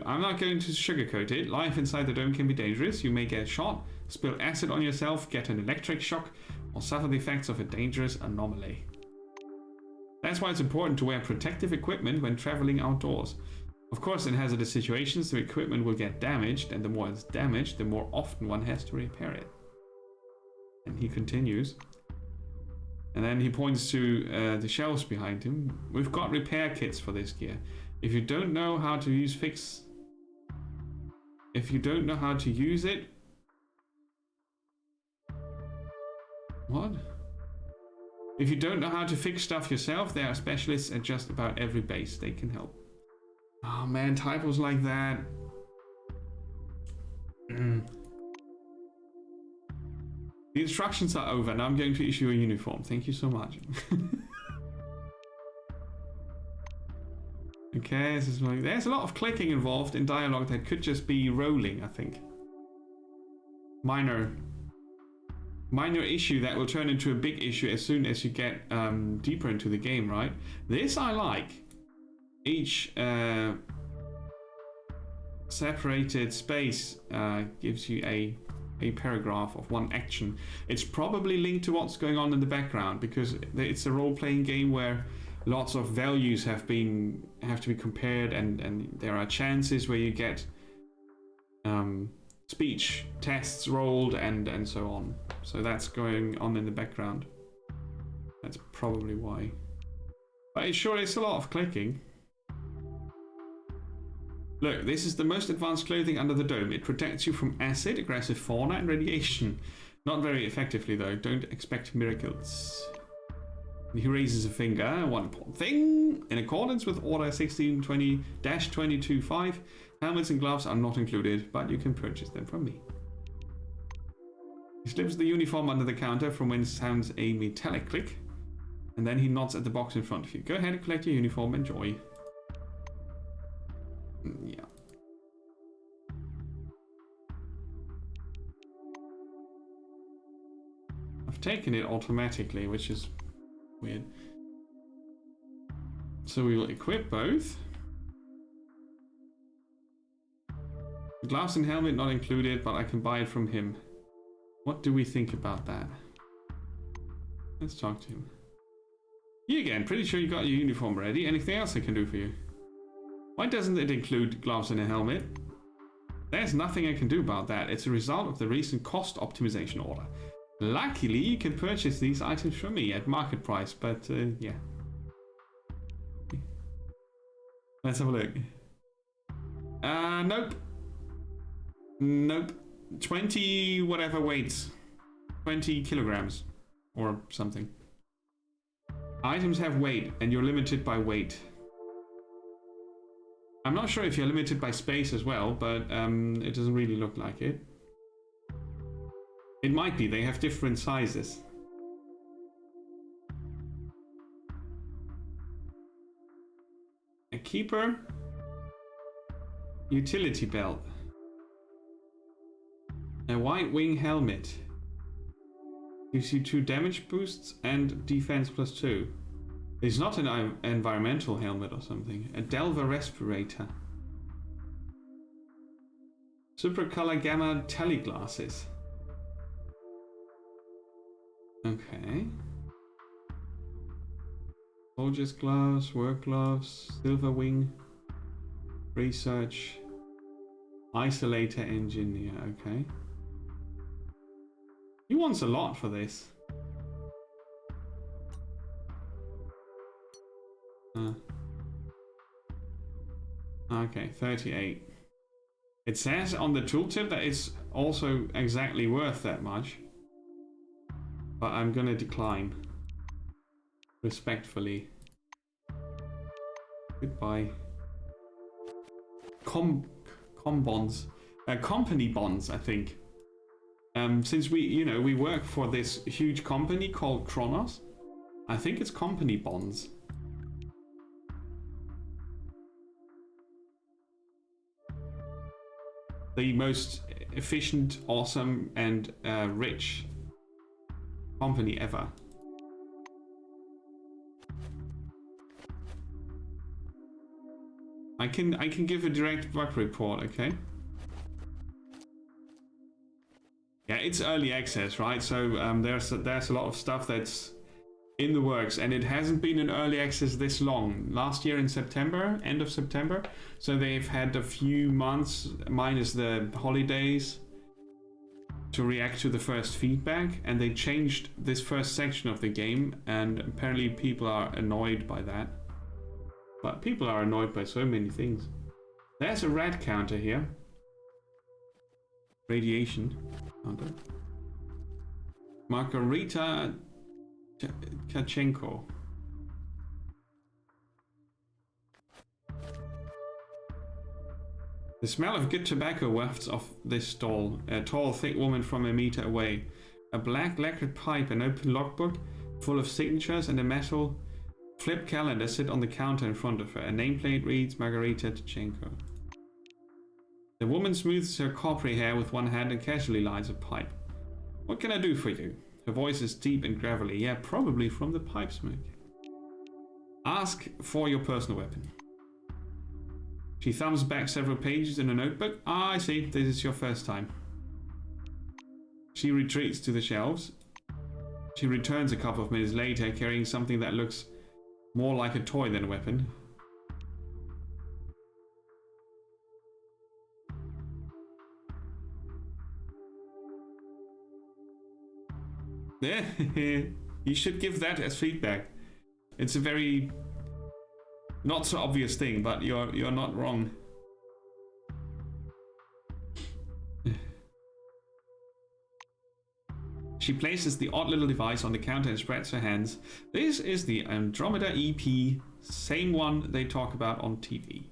I'm not going to sugarcoat it. Life inside the dome can be dangerous. You may get shot, spill acid on yourself, get an electric shock, or suffer the effects of a dangerous anomaly. That's why it's important to wear protective equipment when traveling outdoors. Of course, in hazardous situations, the equipment will get damaged, and the more it's damaged, the more often one has to repair it. And he continues. And then he points to the shelves behind him. We've got repair kits for this gear. If you don't know how to use it... What? If you don't know how to fix stuff yourself, there are specialists at just about every base. They can help. Oh man, typos like that. The instructions are over. Now I'm going to issue a uniform. Thank you so much. Okay, there's a lot of clicking involved in dialogue that could just be rolling, I think. Minor issue that will turn into a big issue as soon as you get deeper into the game, right? This I like. Each separated space gives you a paragraph of one action. It's probably linked to what's going on in the background because it's a role-playing game where lots of values have to be compared, and there are chances where you get speech tests rolled and so on. So that's going on in the background. That's probably why. But it sure is a lot of clicking. Look, this is the most advanced clothing under the dome. It protects you from acid, aggressive fauna, and radiation. Not very effectively though. Don't expect miracles. And he raises a finger. One important thing. In accordance with Order 1620-225, helmets and gloves are not included, but you can purchase them from me. He slips the uniform under the counter, from whence sounds a metallic click, and then he nods at the box in front of you. Go ahead and collect your uniform. Enjoy. Yeah. I've taken it automatically, which is weird. So we will equip both. Gloves and helmet not included, but I can buy it from him. What do we think about that? Let's talk to him. You again, pretty sure you got your uniform ready. Anything else I can do for you? Why doesn't it include gloves and a helmet? There's nothing I can do about that. It's a result of the recent cost optimization order. Luckily, you can purchase these items from me at market price, but yeah. Let's have a look. Nope. Nope. 20 whatever weights. 20 kilograms or something. Items have weight and you're limited by weight. I'm not sure if you're limited by space as well, but it doesn't really look like it. It might be, they have different sizes. A keeper. Utility belt. A white wing helmet. Gives you 2 damage boosts and defense +2. It's not an environmental helmet or something. A Delva respirator. Super color gamma tele glasses. Okay. Soldier's gloves, work gloves, silver wing, research, isolator engineer. Okay. He wants a lot for this. Okay, 38. It says on the tooltip that it's also exactly worth that much. But I'm gonna decline. Respectfully. Goodbye. Bonds. Company bonds, I think. Since we work for this huge company called Kronos, I think it's company bonds. The most efficient, awesome, and rich company ever. I can give a direct bug report, okay? Yeah, it's early access, right? So there's a lot of stuff that's in the works, and it hasn't been in early access this long. Last year in September, end of September, so they've had a few months minus the holidays to react to the first feedback, and they changed this first section of the game, and apparently people are annoyed by that. But people are annoyed by so many things. There's a rat counter here. Radiation counter. Margarita Kachenko. The smell of good tobacco wafts off this stall. A tall, thick woman from a meter away. A black lacquered pipe, an open logbook full of signatures, and a metal flip calendar sit on the counter in front of her. A nameplate reads Margarita Tachenko. The woman smooths her coppery hair with one hand and casually lights a pipe. What can I do for you? Her voice is deep and gravelly. Yeah, probably from the pipe smoke. Ask for your personal weapon. She thumbs back several pages in a notebook. Ah, I see. This is your first time. She retreats to the shelves. She returns a couple of minutes later carrying something that looks more like a toy than a weapon. Yeah, you should give that as feedback. It's a very not so obvious thing, but you're not wrong. She places the odd little device on the counter and spreads her hands. This is the Andromeda EP, same one they talk about on TV.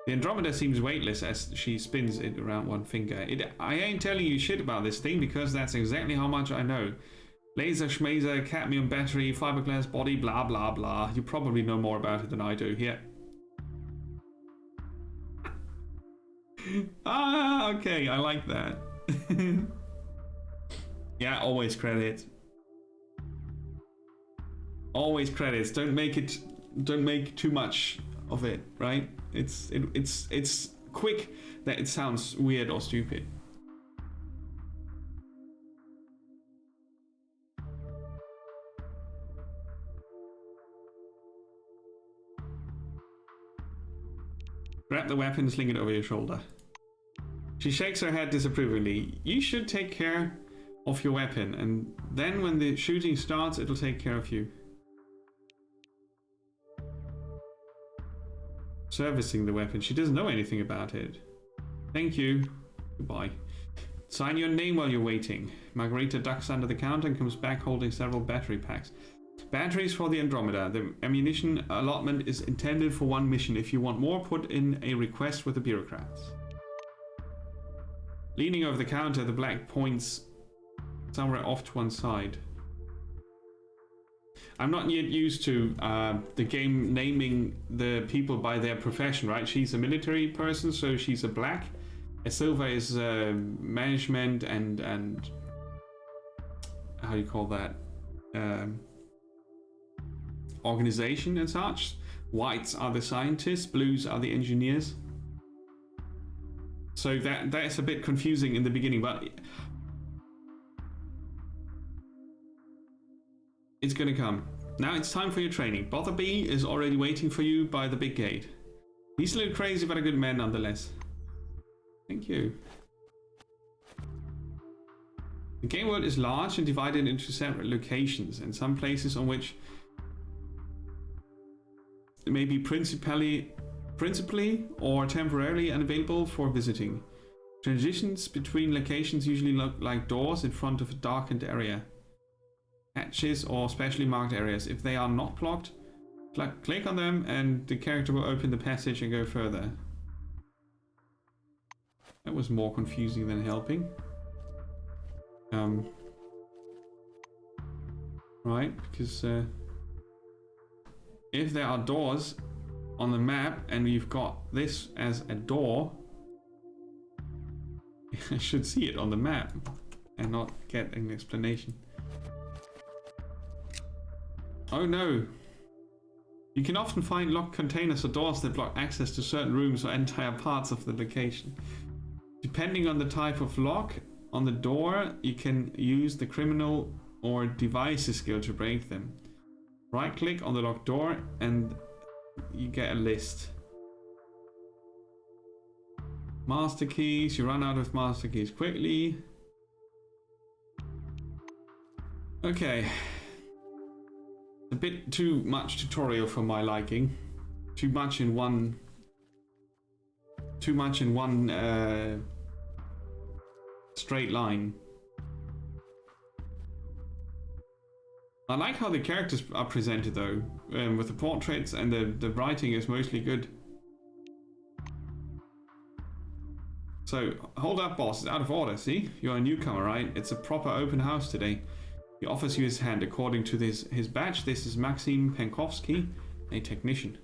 The Andromeda seems weightless as she spins it around one finger. I ain't telling you shit about this thing because that's exactly how much I know. Laser schmazer, cadmium battery, fiberglass body, blah blah blah. You probably know more about it than I do. Here. Ah, okay, I like that. Yeah, always credit. Always credits. Don't make too much of it, right? It's quick that it sounds weird or stupid. Grab the weapon, sling it over your shoulder. She shakes her head disapprovingly. You should take care of your weapon, and then when the shooting starts, it'll take care of you. Servicing the weapon. She doesn't know anything about it. Thank you. Goodbye. Sign your name while you're waiting. Margarita ducks under the counter and comes back holding several battery packs. Batteries for the Andromeda. The ammunition allotment is intended for one mission. If you want more, put in a request with the bureaucrats. Leaning over the counter, the black points somewhere off to one side. I'm not yet used to the game naming the people by their profession, right? She's a military person, so she's a black. A silver is management and how do you call that? Organization and such. Whites are the scientists, blues are the engineers. So that's a bit confusing in the beginning, but It's gonna come. Now it's time for your training. Botherby is already waiting for you by the big gate. He's a little crazy, but a good man nonetheless. Thank you. The game world is large and divided into separate locations, and some places on which may be principally or temporarily unavailable for visiting. Transitions between locations usually look like doors in front of a darkened area. Hatches or specially marked areas. If they are not blocked, click on them and the character will open the passage and go further. That was more confusing than helping. Right, because if there are doors on the map and you've got this as a door, I should see it on the map and not get an explanation. Oh no! You can often find locked containers or doors that block access to certain rooms or entire parts of the location. Depending on the type of lock on the door, you can use the criminal or devices skill to break them. Right click on the locked door and you get a list. Master keys, you run out of master keys quickly. Okay. A bit too much tutorial for my liking. Too much in one straight line. I like how the characters are presented though, with the portraits, and the writing is mostly good. So, hold up boss, it's out of order, see? You're a newcomer, right? It's a proper open house today. He offers you his hand. According to his badge, this is Maxim Penkovsky, a technician.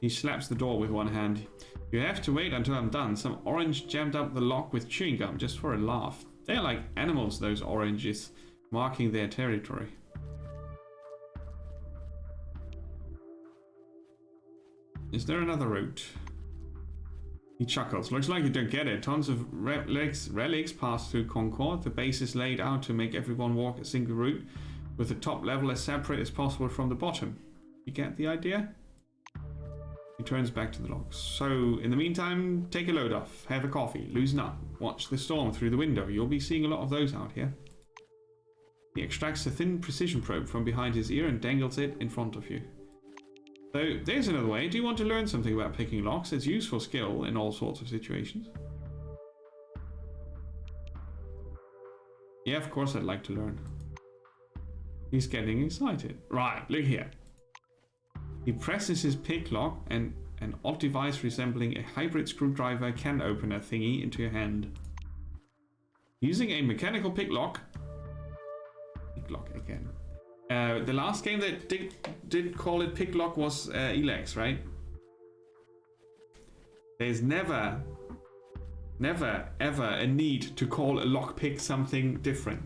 He slaps the door with one hand. You have to wait until I'm done. Some orange jammed up the lock with chewing gum just for a laugh. They're like animals, those oranges, marking their territory. Is there another route? He chuckles. Looks like you don't get it. Tons of relics pass through Concord. The base is laid out to make everyone walk a single route, with the top level as separate as possible from the bottom. You get the idea? He turns back to the logs. So, in the meantime, take a load off, have a coffee, loosen up, watch the storm through the window. You'll be seeing a lot of those out here. He extracts a thin precision probe from behind his ear and dangles it in front of you. So, there's another way. Do you want to learn something about picking locks? It's useful skill in all sorts of situations. Yeah, of course I'd like to learn. He's getting excited. Right, look here. He presses his pick lock and an odd device resembling a hybrid screwdriver can open a thingy into your hand. Using a mechanical pick lock again. The last game that did call it pick lock was Elex, right? There's never ever a need to call a lockpick something different.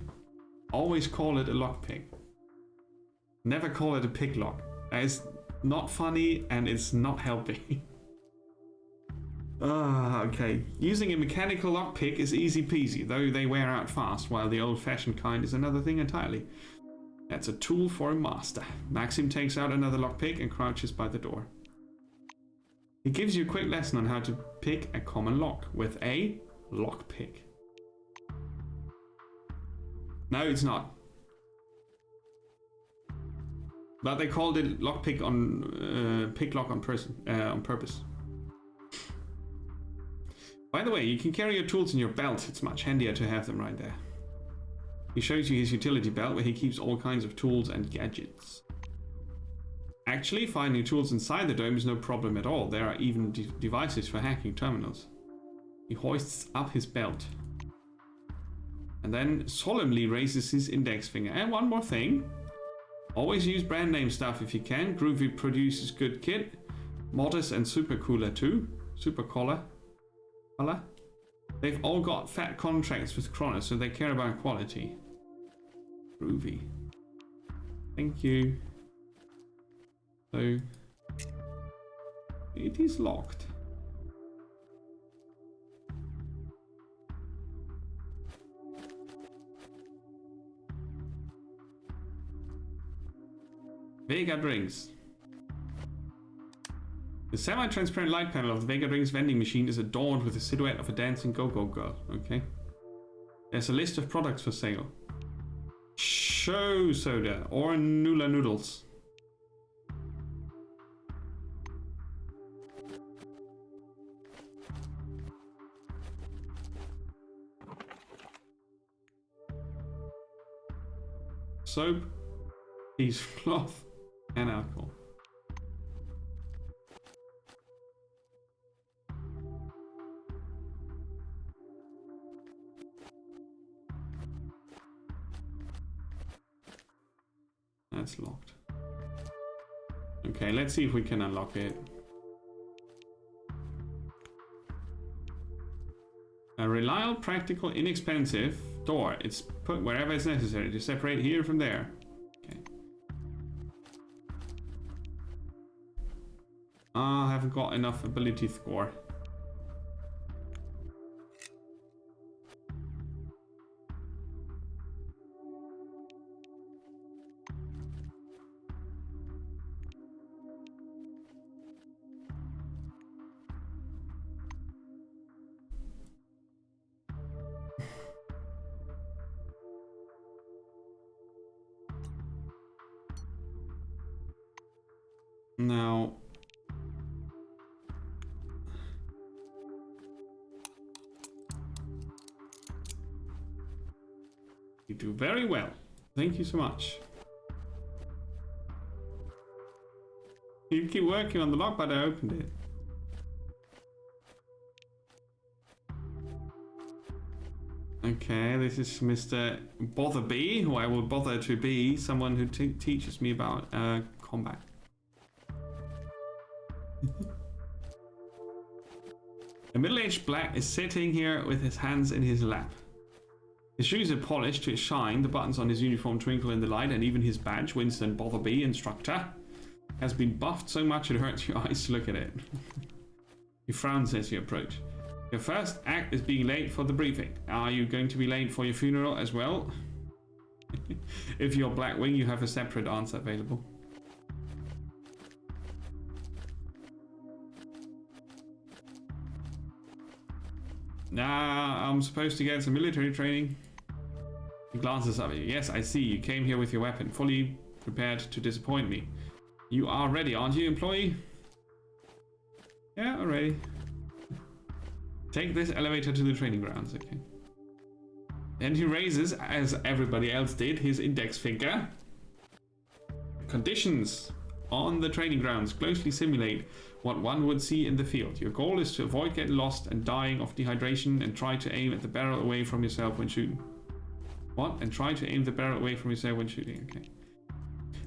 Always call it a lockpick. Never call it a pick lock. It's not funny and it's not helping. Okay. Using a mechanical lockpick is easy peasy, though they wear out fast, while the old-fashioned kind is another thing entirely. That's a tool for a master. Maxim takes out another lockpick and crouches by the door. He gives you a quick lesson on how to pick a common lock with a lockpick. No, it's not. But they called it lockpick on pick lock on purpose. By the way, you can carry your tools in your belt. It's much handier to have them right there. He shows you his utility belt where he keeps all kinds of tools and gadgets. Actually, finding tools inside the dome is no problem at all. There are even devices for hacking terminals. He hoists up his belt and then solemnly raises his index finger. And one more thing. Always use brand name stuff if you can. Groovy produces good kit. Modest and Super Cooler too. Super Collar. They've all got fat contracts with Kronos, so they care about quality. Groovy. Thank you. So, it is locked. Vega drinks. The semi-transparent light panel of the Vega drinks vending machine is adorned with the silhouette of a dancing go-go girl. Okay. There's a list of products for sale. Show soda or Nula noodles. Soap, cheesecloth, and alcohol. That's locked. Okay, let's see if we can unlock it. A reliable, practical, inexpensive door. It's put wherever it's necessary to separate here from there. Okay. I haven't got enough ability score. Now, you do very well. Thank you so much. You keep working on the lock, but I opened it. Okay, this is Mr. Botherby, who I will bother to be someone who teaches me about combat. A middle-aged black is sitting here with his hands in his lap. His shoes are polished to a shine, the buttons on his uniform twinkle in the light, and even his badge, Winston Botherby, instructor, has been buffed so much it hurts your eyes to look at it. He frowns as you approach. Your first act is being late for the briefing. Are you going to be late for your funeral as well? If you're Blackwing, you have a separate answer available. Nah, I'm supposed to get some military training. He glances up at you. Yes, I see. You came here with your weapon, fully prepared to disappoint me. You are ready, aren't you, employee? Yeah, already. Take this elevator to the training grounds, okay. And he raises, as everybody else did, his index finger. Conditions on the training grounds closely simulate what one would see in the field. Your goal is to avoid getting lost and dying of dehydration, and try to aim at the barrel away from yourself when shooting. What? And try to aim the barrel away from yourself when shooting, okay.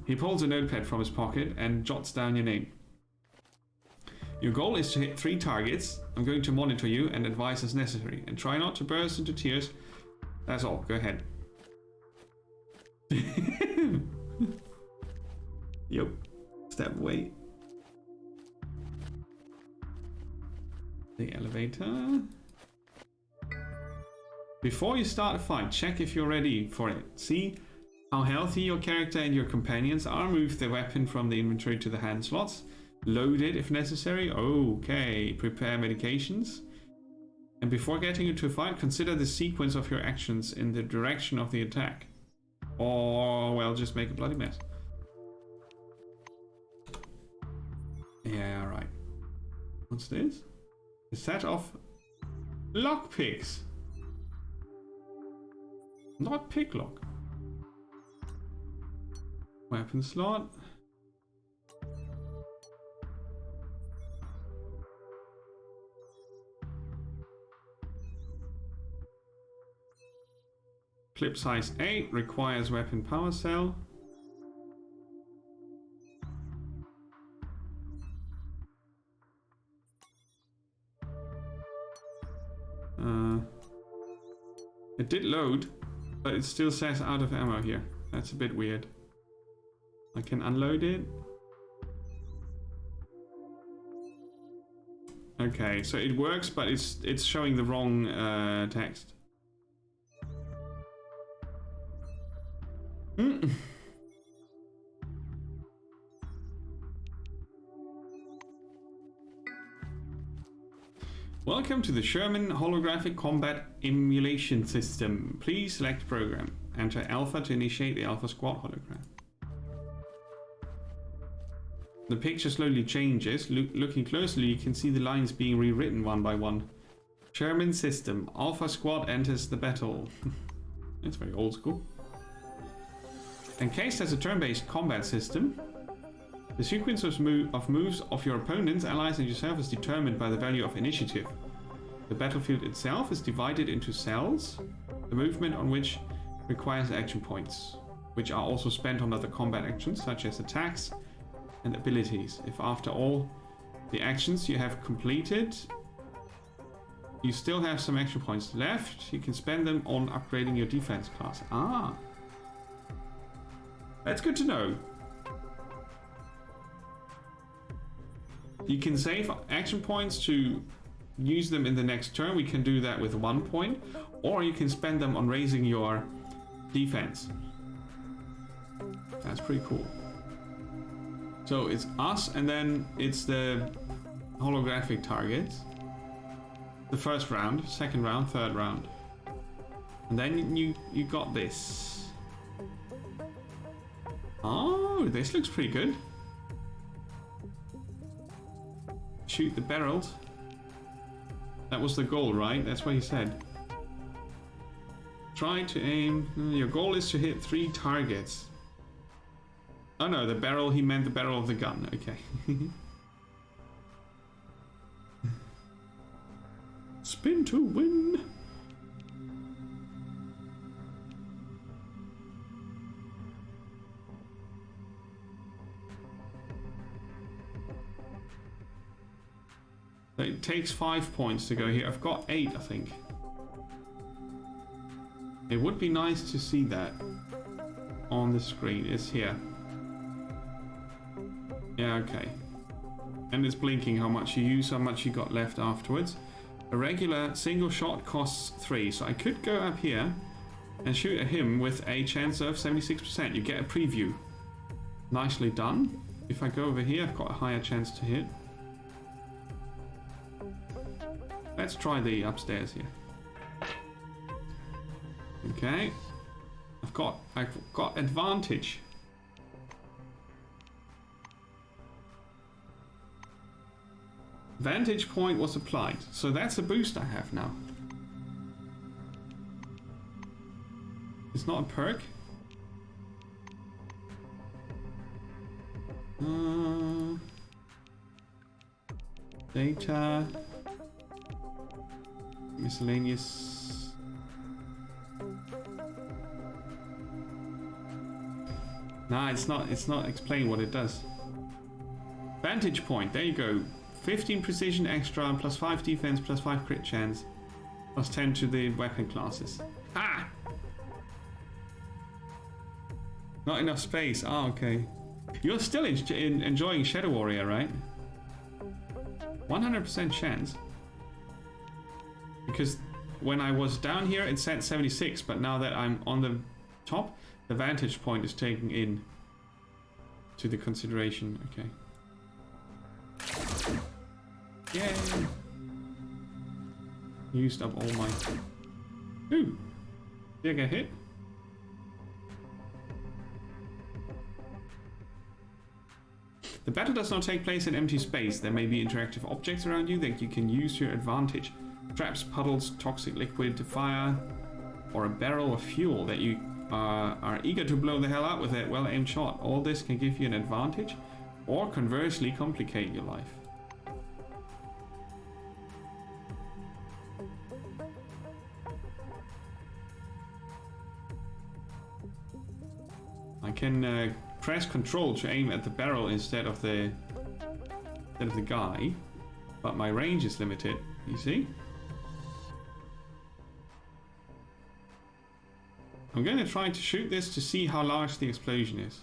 He pulls a notepad from his pocket and jots down your name. Your goal is to hit 3 targets. I'm going to monitor you and advise as necessary. And try not to burst into tears. That's all. Go ahead. Yep. Step away. The elevator. Before you start a fight, check if you're ready for it. See how healthy your character and your companions are. Move the weapon from the inventory to the hand slots. Load it if necessary. Okay. Prepare medications. And before getting into a fight, consider the sequence of your actions in the direction of the attack. Or, well, just make a bloody mess. Yeah, right. What's this? A set of lockpicks. Not picklock. Weapon slot. Clip size 8 requires weapon power cell. It did load, but it still says out of ammo here. That's a bit weird. I can unload it. Okay, so it works, but it's showing the wrong text. Welcome to the Sherman Holographic Combat Emulation System. Please select program. Enter Alpha to initiate the Alpha Squad hologram. The picture slowly changes. Looking closely, you can see the lines being rewritten one by one. Sherman system. Alpha Squad enters the battle. It's very old school. Encased as a turn-based combat system. The sequence of moves of your opponents, allies, and yourself is determined by the value of initiative. The battlefield itself is divided into cells, the movement on which requires action points, which are also spent on other combat actions such as attacks and abilities. If after all the actions you have completed, you still have some action points left, you can spend them on upgrading your defense class. Ah, that's good to know. You can save action points to use them in the next turn. We can do that with 1 point, or you can spend them on raising your defense. That's pretty cool. So it's us, and then it's the holographic targets. The first round, second round, third round. And then you got this. Oh, this looks pretty good. Shoot the barrels. That was the goal, right? That's what he said. Try to aim. Your goal is to hit 3 targets. Oh no, the barrel, he meant the barrel of the gun. Okay. Spin to win. It takes 5 points to go here. I've got 8, I think. It would be nice to see that on the screen. It's here. Yeah, okay. And it's blinking how much you use, how much you got left afterwards. A regular single shot costs 3, so I could go up here and shoot at him with a chance of 76%. You get a preview. Nicely done. If I go over here, I've got a higher chance to hit. Let's try the upstairs here. Okay. I've got advantage. Vantage point was applied, so that's a boost I have now. It's not a perk. Data. Miscellaneous. Nah, it's not explaining what it does. Vantage point, there you go. 15 precision extra, plus 5 defense, plus 5 crit chance, plus 10 to the weapon classes. Ah! Not enough space. Ah, okay. You're still enjoying Shadow Warrior, right? 100% chance. Because when I was down here, it said 76, but now that I'm on the top, the vantage point is taken in to the consideration. Okay. Yay! Used up all my... Ooh! Did I get hit? The battle does not take place in empty space. There may be interactive objects around you that you can use to your advantage. Traps, puddles, toxic liquid to fire, or a barrel of fuel that you are eager to blow the hell out with a well-aimed shot. All this can give you an advantage, or conversely complicate your life. I can press Control to aim at the barrel instead of the guy, but my range is limited. You see? I'm going to try to shoot this to see how large the explosion is.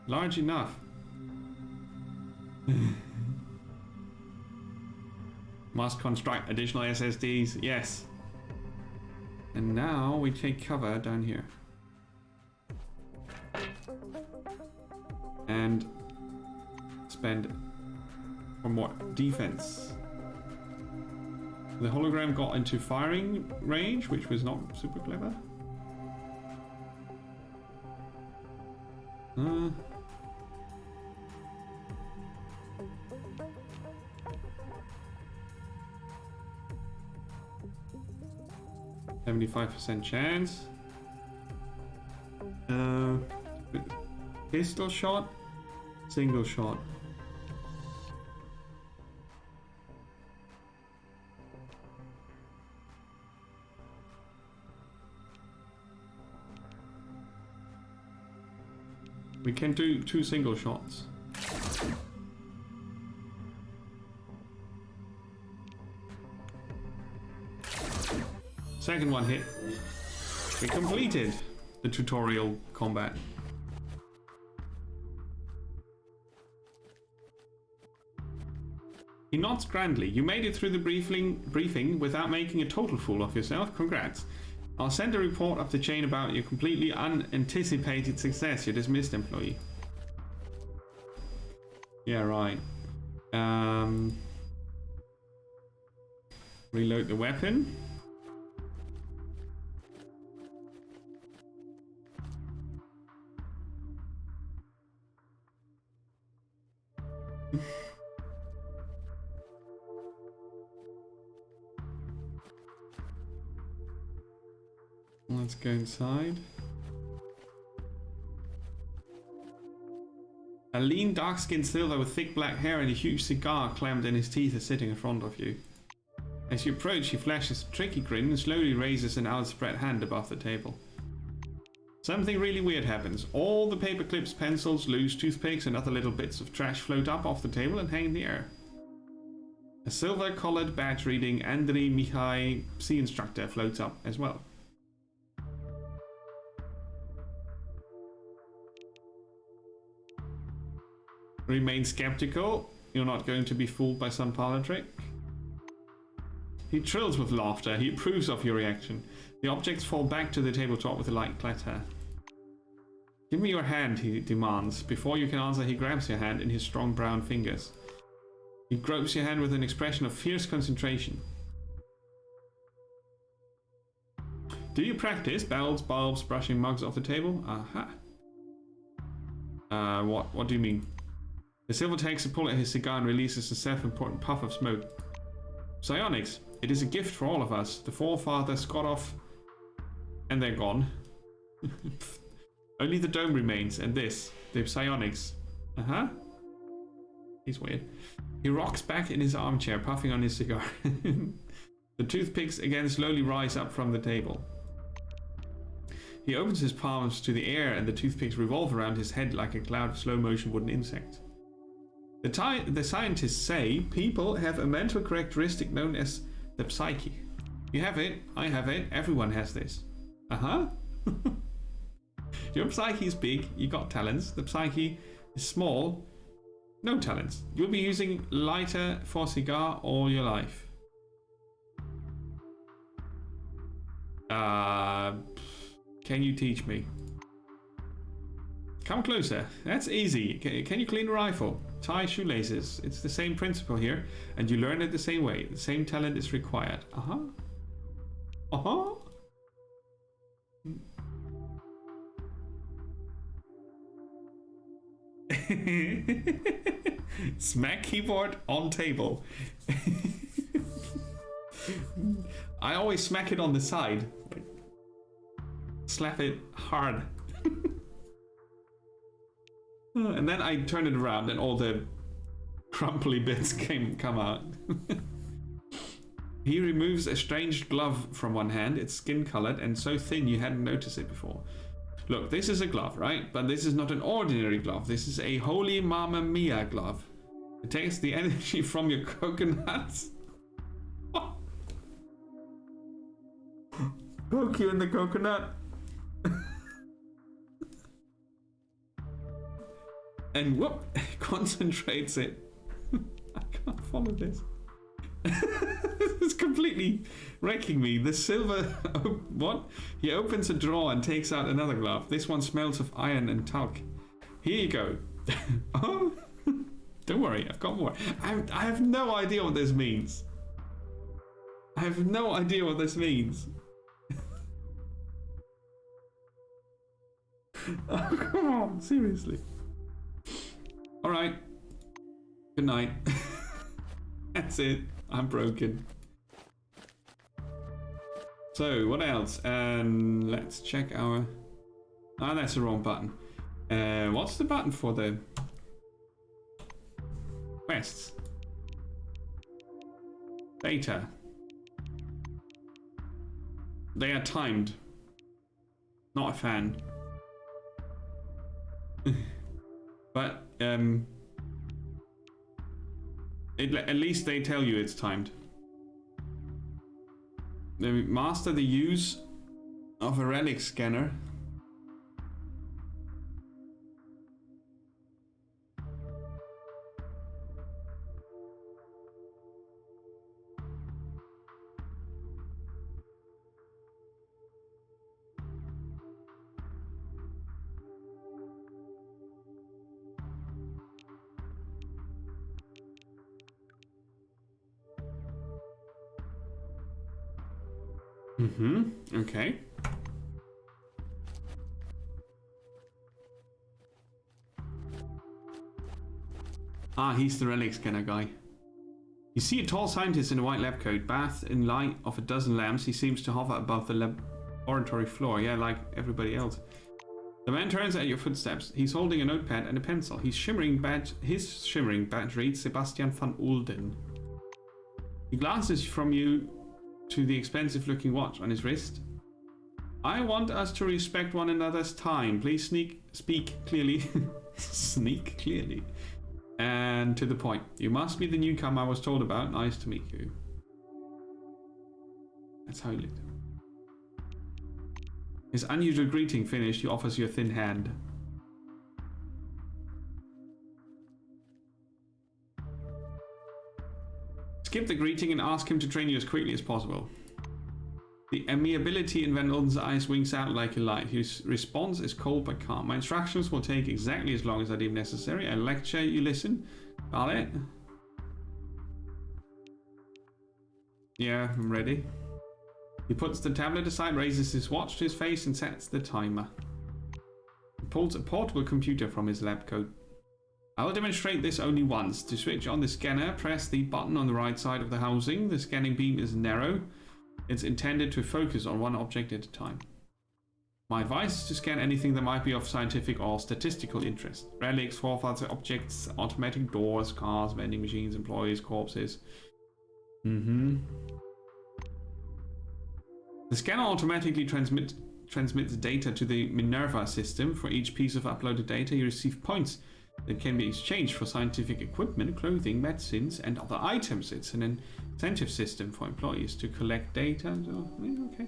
Large enough. Must construct additional SSDs. Yes. And now we take cover down here. And spend for more defense. The hologram got into firing range, which was not super clever. 75% chance. Pistol shot, single shot. We can do 2 single shots. Second one hit. We completed the tutorial combat. He nods grandly. You made it through the briefing without making a total fool of yourself. Congrats. I'll send a report up the chain about your completely unanticipated success. You're dismissed, employee. Yeah, right. Reload the weapon. Let's go inside. A lean, dark-skinned silver with thick black hair and a huge cigar clammed in his teeth is sitting in front of you. As you approach, he flashes a tricky grin and slowly raises an outspread hand above the table. Something really weird happens. All the paper clips, pencils, loose toothpicks and other little bits of trash float up off the table and hang in the air. A silver-collared badge reading Andriy Mihai, Sea Instructor, floats up as well. Remain skeptical. You're not going to be fooled by some parlor trick. He trills with laughter. He approves of your reaction. The objects fall back to the tabletop with a light clatter. Give me your hand, he demands. Before you can answer, he grabs your hand in his strong brown fingers. He gropes your hand with an expression of fierce concentration. Do you practice? Bells, bulbs, brushing mugs off the table? Aha. What do you mean? The silver takes a pull at his cigar and releases a self-important puff of smoke. Psionics. It is a gift for all of us. The forefathers got off and they're gone. Only the dome remains and this. The psionics. He's weird. He rocks back in his armchair, puffing on his cigar. The toothpicks again slowly rise up from the table. He opens his palms to the air and the toothpicks revolve around his head like a cloud of slow-motion wooden insects. The scientists say people have a mental characteristic known as the psyche. You have it, I have it, everyone has this. Your psyche is big, you got talents. The psyche is small, no talents. You'll be using lighter for cigar all your life. Can you teach me? Come closer. That's easy. Can you clean a rifle? Tie shoelaces. It's the same principle here, and you learn it the same way. The same talent is required. Smack keyboard on table. I always smack it on the side. Slap it hard. And then I turn it around and all the crumply bits come out. He removes a strange glove from one hand. It's skin colored and so thin you hadn't noticed it before. Look, this is a glove, right? But this is not an ordinary glove. This is a holy mamma mia glove. It takes the energy from your coconuts. Poke you in the coconut. And whoop, concentrates it. I can't follow this. It's completely wrecking me. The silver... what? He opens a drawer and takes out another glove. This one smells of iron and talc. Here you go. Oh, Don't worry, I've got more. I have no idea what this means. I have no idea what this means. Oh, come on, seriously. Alright. Good night. That's it. I'm broken. So, what else? Let's check our... Ah, that's the wrong button. What's the button for the quests? Data. They are timed. Not a fan. But, at least they tell you it's timed. Master the use of a relic scanner. Okay. Ah, he's the relic scanner guy. You see a tall scientist in a white lab coat, bathed in light of a dozen lamps. He seems to hover above the laboratory floor, yeah, like everybody else. The man turns at your footsteps. He's holding a notepad and a pencil. His shimmering badge reads Sebastian van Oulden. He glances from you to the expensive-looking watch on his wrist. I want us to respect one another's time. Please speak clearly. Sneak clearly. And to the point. You must be the newcomer I was told about. Nice to meet you. That's how he looked. His unusual greeting finished, he offers you a thin hand. Skip the greeting and ask him to train you as quickly as possible. The amiability in Van Olden's eyes winks out like a light. His response is cold but calm. My instructions will take exactly as long as I deem necessary. I lecture, you listen. Got it? Yeah, I'm ready. He puts the tablet aside, raises his watch to his face and sets the timer. He pulls a portable computer from his lab coat. I will demonstrate this only once. To switch on the scanner, press the button on the right side of the housing. The scanning beam is narrow. It's intended to focus on one object at a time. My advice is to scan anything that might be of scientific or statistical interest. Relics, forefathers, objects, automatic doors, cars, vending machines, employees, corpses. The scanner automatically transmits data to the Minerva system. For each piece of uploaded data, you receive points that can be exchanged for scientific equipment, clothing, medicines, and other items. It's an incentive system for employees to collect data. Okay.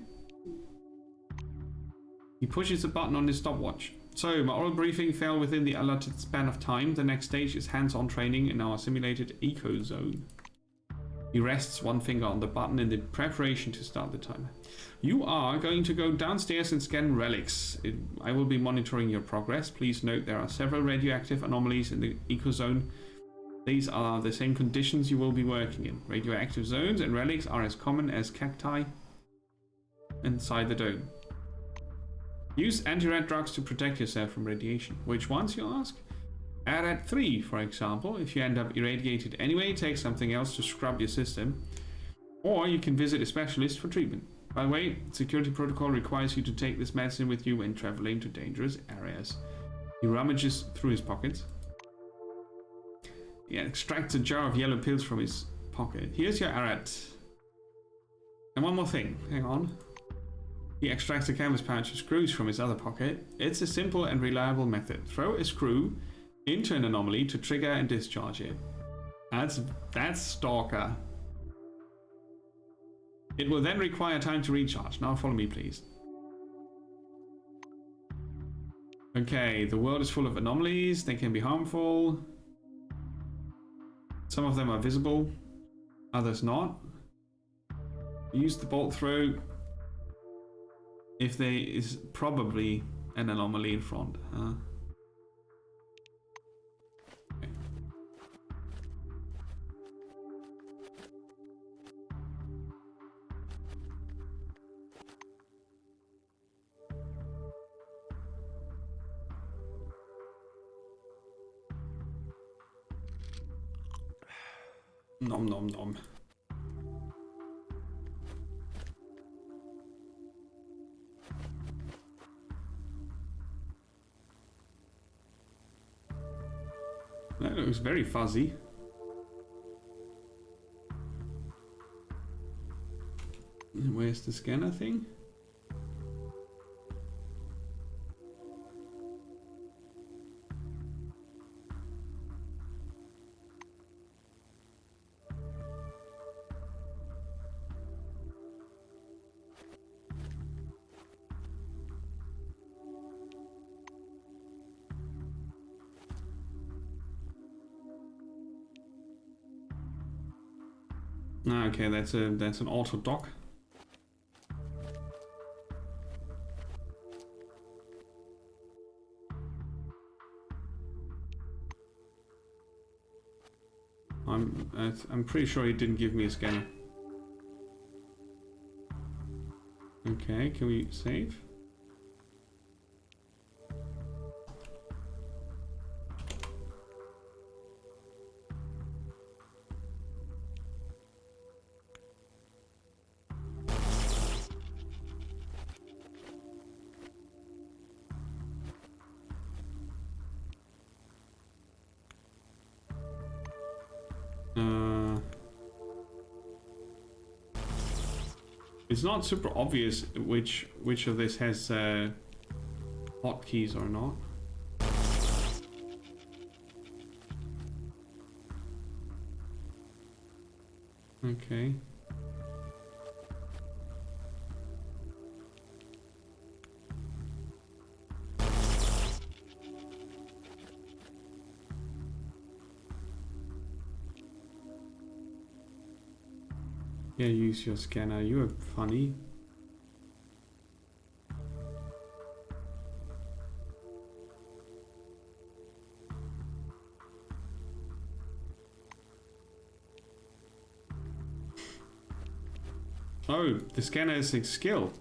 He pushes a button on his stopwatch. So, my oral briefing fell within the allotted span of time. The next stage is hands-on training in our simulated eco zone. He rests one finger on the button in the preparation to start the timer. You are going to go downstairs and scan relics. I will be monitoring your progress. Please note there are several radioactive anomalies in the ecozone. These are the same conditions you will be working in. Radioactive zones and relics are as common as cacti inside the dome. Use anti-rad drugs to protect yourself from radiation. Which ones, you ask? Arad 3, for example. If you end up irradiated anyway, take something else to scrub your system. Or you can visit a specialist for treatment. By the way, security protocol requires you to take this medicine with you when traveling to dangerous areas. He rummages through his pockets. He extracts a jar of yellow pills from his pocket. Here's your Arad. And one more thing. Hang on. He extracts a canvas pouch of screws from his other pocket. It's a simple and reliable method. Throw a screw into an anomaly to trigger and discharge it. That's Stalker. It will then require time to recharge. Now follow me, please. Okay, the world is full of anomalies. They can be harmful. Some of them are visible, others not. Use the bolt throw if there is probably an anomaly in front. Okay. Nom nom nom. That looks very fuzzy. Where's the scanner thing? Ah, okay, that's an auto dock. I'm pretty sure he didn't give me a scanner. Okay, can we save? It's not super obvious which of this has hotkeys or not. Okay. Yeah, use your scanner. You are funny. Oh, the scanner is a skill.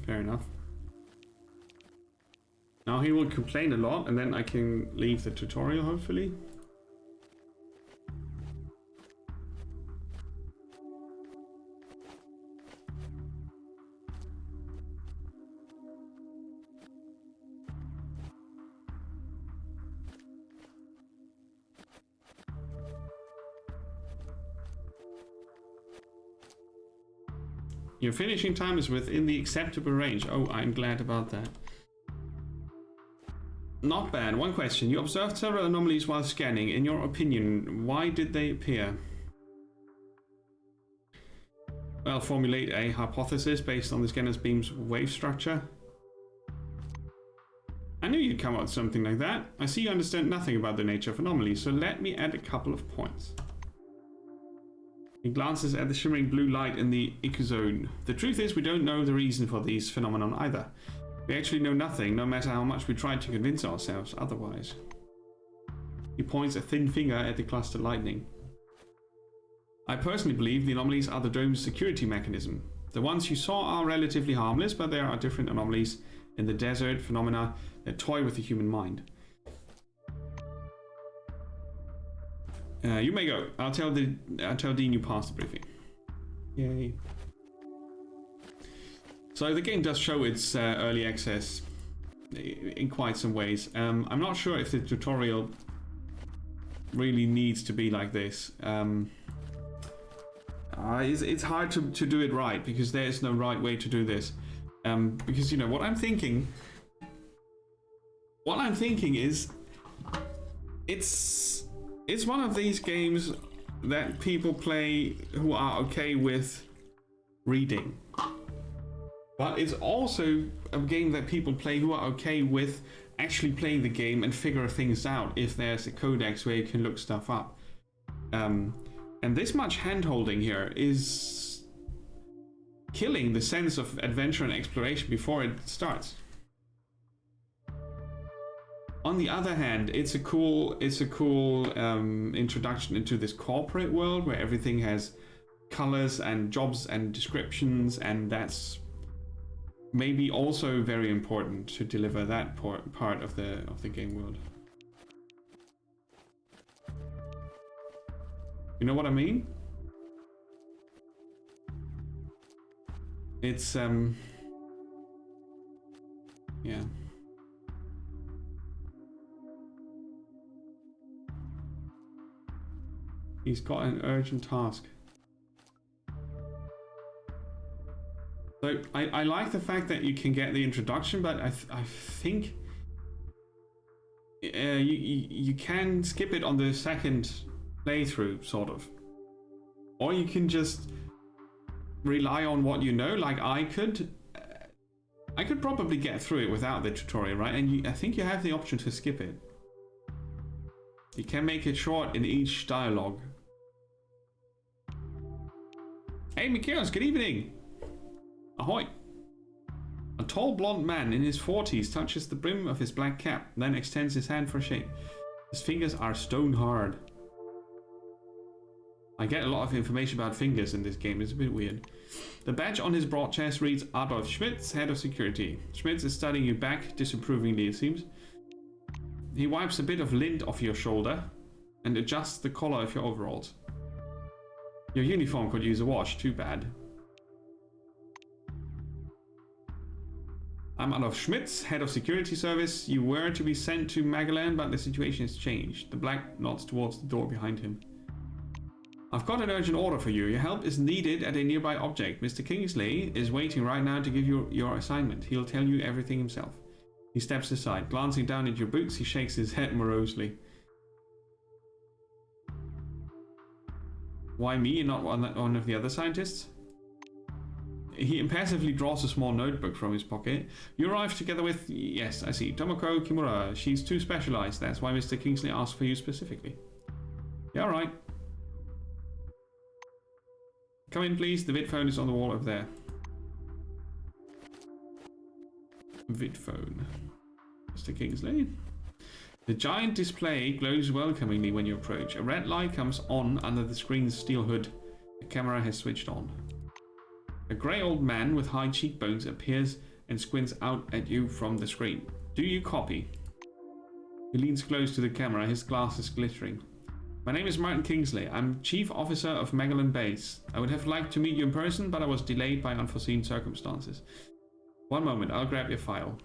Fair enough. Now he will complain a lot, and then I can leave the tutorial, hopefully. Your finishing time is within the acceptable range. Oh, I'm glad about that. Not bad. One question. You observed several anomalies while scanning. In your opinion, why did they appear? Well, formulate a hypothesis based on the scanner's beam's wave structure. I knew you'd come up with something like that. I see you understand nothing about the nature of anomalies, so let me add a couple of points. He glances at the shimmering blue light in the ecozone. The truth is, we don't know the reason for these phenomena either. We actually know nothing, no matter how much we try to convince ourselves otherwise. He points a thin finger at the clustered lightning. I personally believe the anomalies are the dome's security mechanism. The ones you saw are relatively harmless, but there are different anomalies in the desert phenomena that toy with the human mind. You may go. I'll tell Dean you passed the briefing. Yay. So the game does show its early access in quite some ways. I'm not sure if the tutorial really needs to be like this. It's hard to do it right, because there is no right way to do this. Because, you know, what I'm thinking is it's one of these games that people play who are okay with reading. But it's also a game that people play who are okay with actually playing the game and figure things out if there's a codex where you can look stuff up. And this much hand-holding here is killing the sense of adventure and exploration before it starts. On the other hand, it's a cool introduction into this corporate world where everything has colors and jobs and descriptions, and that's maybe also very important to deliver that part of the game world. You know what I mean? It's yeah. He's got an urgent task. So I like the fact that you can get the introduction, but I think you can skip it on the second playthrough, sort of. Or you can just rely on what you know, like I could. I could probably get through it without the tutorial, right? And I think you have the option to skip it. You can make it short in each dialogue. Hey, Mikhails, good evening. Ahoy. A tall blonde man in his 40s touches the brim of his black cap, then extends his hand for a shake. His fingers are stone hard. I get a lot of information about fingers in this game, it's a bit weird. The badge on his broad chest reads Adolf Schmitz, head of security. Schmitz is studying you back, disapprovingly it seems. He wipes a bit of lint off your shoulder and adjusts the collar of your overalls. Your uniform could use a wash, too bad. I'm Adolf Schmitz, head of security service. You were to be sent to Magalan, but the situation has changed. The black nods towards the door behind him. I've got an urgent order for you. Your help is needed at a nearby object. Mr. Kingsley is waiting right now to give you your assignment. He'll tell you everything himself. He steps aside. Glancing down at your boots, he shakes his head morosely. Why me and not one of the other scientists? He impassively draws a small notebook from his pocket. You arrived together with... Yes, I see. Tomoko Kimura. She's too specialized. That's why Mr. Kingsley asked for you specifically. Yeah, all right. Come in, please. The vid phone is on the wall over there. Vid phone. Mr. Kingsley. The giant display glows welcomingly when you approach. A red light comes on under the screen's steel hood. The camera has switched on. A grey old man with high cheekbones appears and squints out at you from the screen. Do you copy? He leans close to the camera, his glasses glittering. My name is Martin Kingsley. I'm Chief Officer of Magalan Base. I would have liked to meet you in person, but I was delayed by unforeseen circumstances. One moment, I'll grab your file.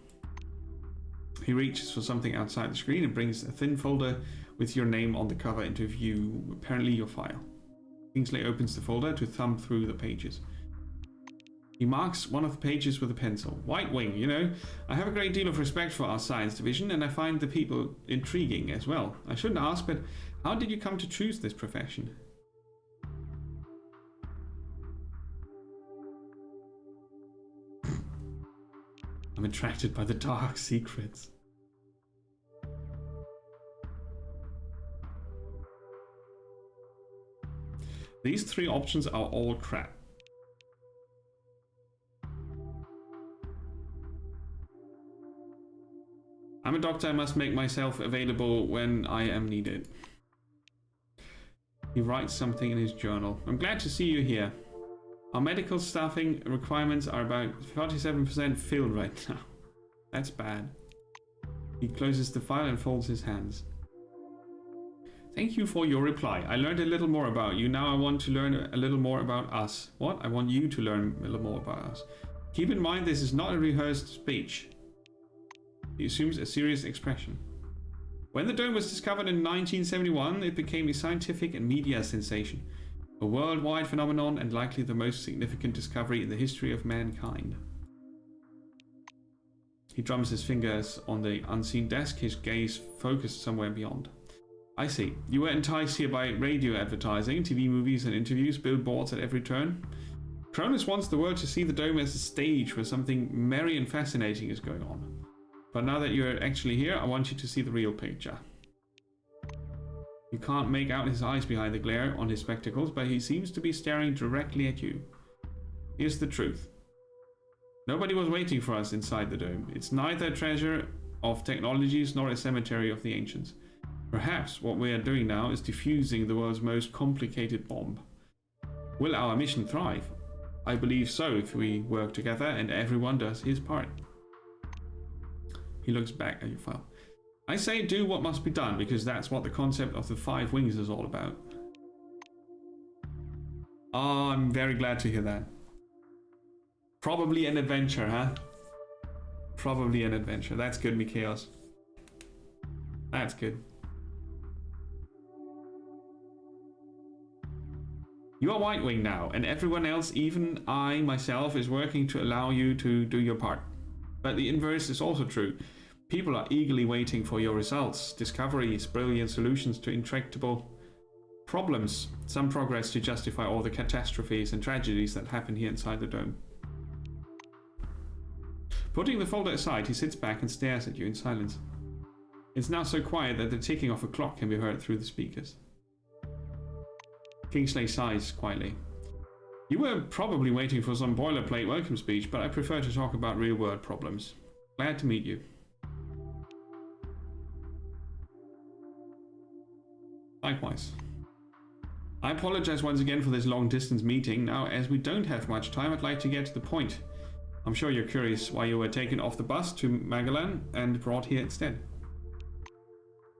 He reaches for something outside the screen and brings a thin folder with your name on the cover into view, apparently your file. Kingsley opens the folder to thumb through the pages. He marks one of the pages with a pencil. White Wing, you know. I have a great deal of respect for our science division, and I find the people intriguing as well. I shouldn't ask, but how did you come to choose this profession? I'm attracted by the dark secrets. These three options are all crap. I'm a doctor, I must make myself available when I am needed. He writes something in his journal. I'm glad to see you here. Our medical staffing requirements are about 47% filled right now. That's bad. He closes the file and folds his hands. Thank you for your reply. I learned a little more about you. Now I want to learn a little more about us. What? I want you to learn a little more about us. Keep in mind this is not a rehearsed speech. He assumes a serious expression. When the dome was discovered in 1971, it became a scientific and media sensation. A worldwide phenomenon and likely the most significant discovery in the history of mankind. He drums his fingers on the unseen desk, his gaze focused somewhere beyond. I see. You were enticed here by radio advertising, TV movies and interviews, billboards at every turn. Cronus wants the world to see the dome as a stage where something merry and fascinating is going on. But now that you're actually here, I want you to see the real picture. You can't make out his eyes behind the glare on his spectacles, but he seems to be staring directly at you. Here's the truth. Nobody was waiting for us inside the dome. It's neither a treasure of technologies nor a cemetery of the ancients. Perhaps what we are doing now is defusing the world's most complicated bomb. Will our mission thrive? I believe so if we work together and everyone does his part. He looks back at your file. I say do what must be done because that's what the concept of the 5 wings is all about. Oh, I'm very glad to hear that. Probably an adventure, huh? Probably an adventure. That's good, Mikaeos. That's good. You are White Wing now, and everyone else, even I myself, is working to allow you to do your part. But the inverse is also true. People are eagerly waiting for your results, discoveries, brilliant solutions to intractable problems, some progress to justify all the catastrophes and tragedies that happen here inside the dome. Putting the folder aside, he sits back and stares at you in silence. It's now so quiet that the ticking of a clock can be heard through the speakers. Kingsley sighs quietly. You were probably waiting for some boilerplate welcome speech, but I prefer to talk about real-world problems. Glad to meet you. Likewise. I apologize once again for this long-distance meeting. Now, as we don't have much time, I'd like to get to the point. I'm sure you're curious why you were taken off the bus to Magellan and brought here instead.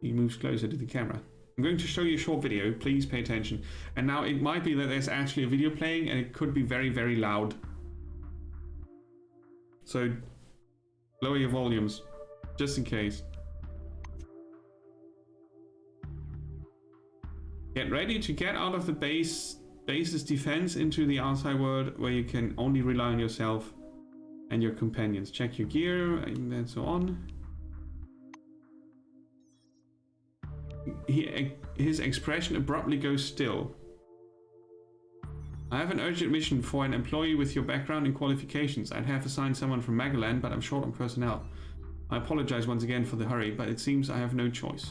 He moves closer to the camera. I'm going to show you a short video, please pay attention. And now it might be that there's actually a video playing and it could be very, very loud. So lower your volumes, just in case. Get ready to get out of the base's defense into the outside world where you can only rely on yourself and your companions. Check your gear and so on. His expression abruptly goes still. I have an urgent mission for an employee with your background and qualifications. I'd have assigned someone from Magellan, but I'm short on personnel. I apologize once again for the hurry, but it seems I have no choice.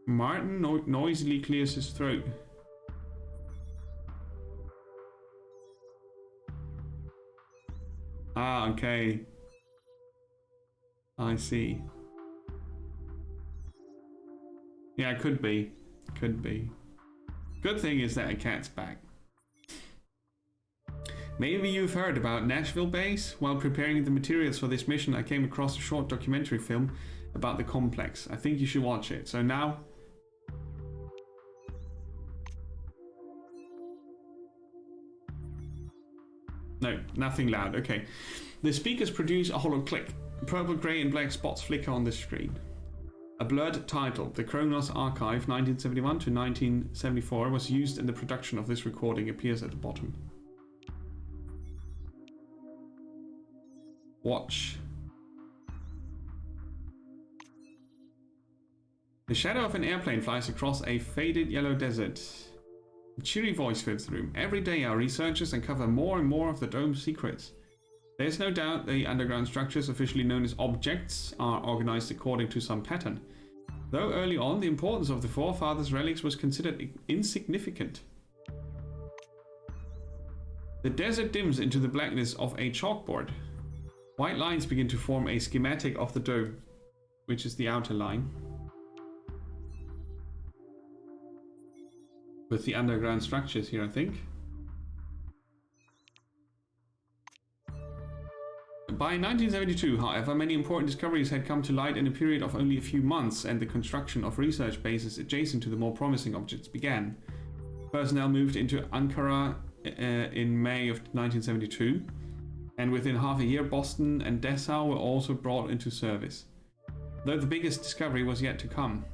Martin noisily clears his throat. Ah, okay. I see. Yeah, could be. Could be. Good thing is that a cat's back. Maybe you've heard about Nashville Base? While preparing the materials for this mission, I came across a short documentary film about the complex. I think you should watch it. So now... No, nothing loud. Okay. The speakers produce a hollow click. Purple, grey and black spots flicker on the screen. A blurred title, The Kronos Archive 1971 to 1974, was used in the production of this recording, appears at the bottom. Watch. The shadow of an airplane flies across a faded yellow desert. A cheery voice fills the room. Every day our researchers uncover more and more of the dome's secrets. There's no doubt the underground structures, officially known as objects, are organized according to some pattern. Though early on, the importance of the forefathers' relics was considered insignificant. The desert dims into the blackness of a chalkboard. White lines begin to form a schematic of the dome, which is the outer line, with the underground structures here, I think. By 1972, however, many important discoveries had come to light in a period of only a few months, and the construction of research bases adjacent to the more promising objects began. Personnel moved into Ankara in May of 1972, and within half a year Boston and Dessau were also brought into service, though the biggest discovery was yet to come.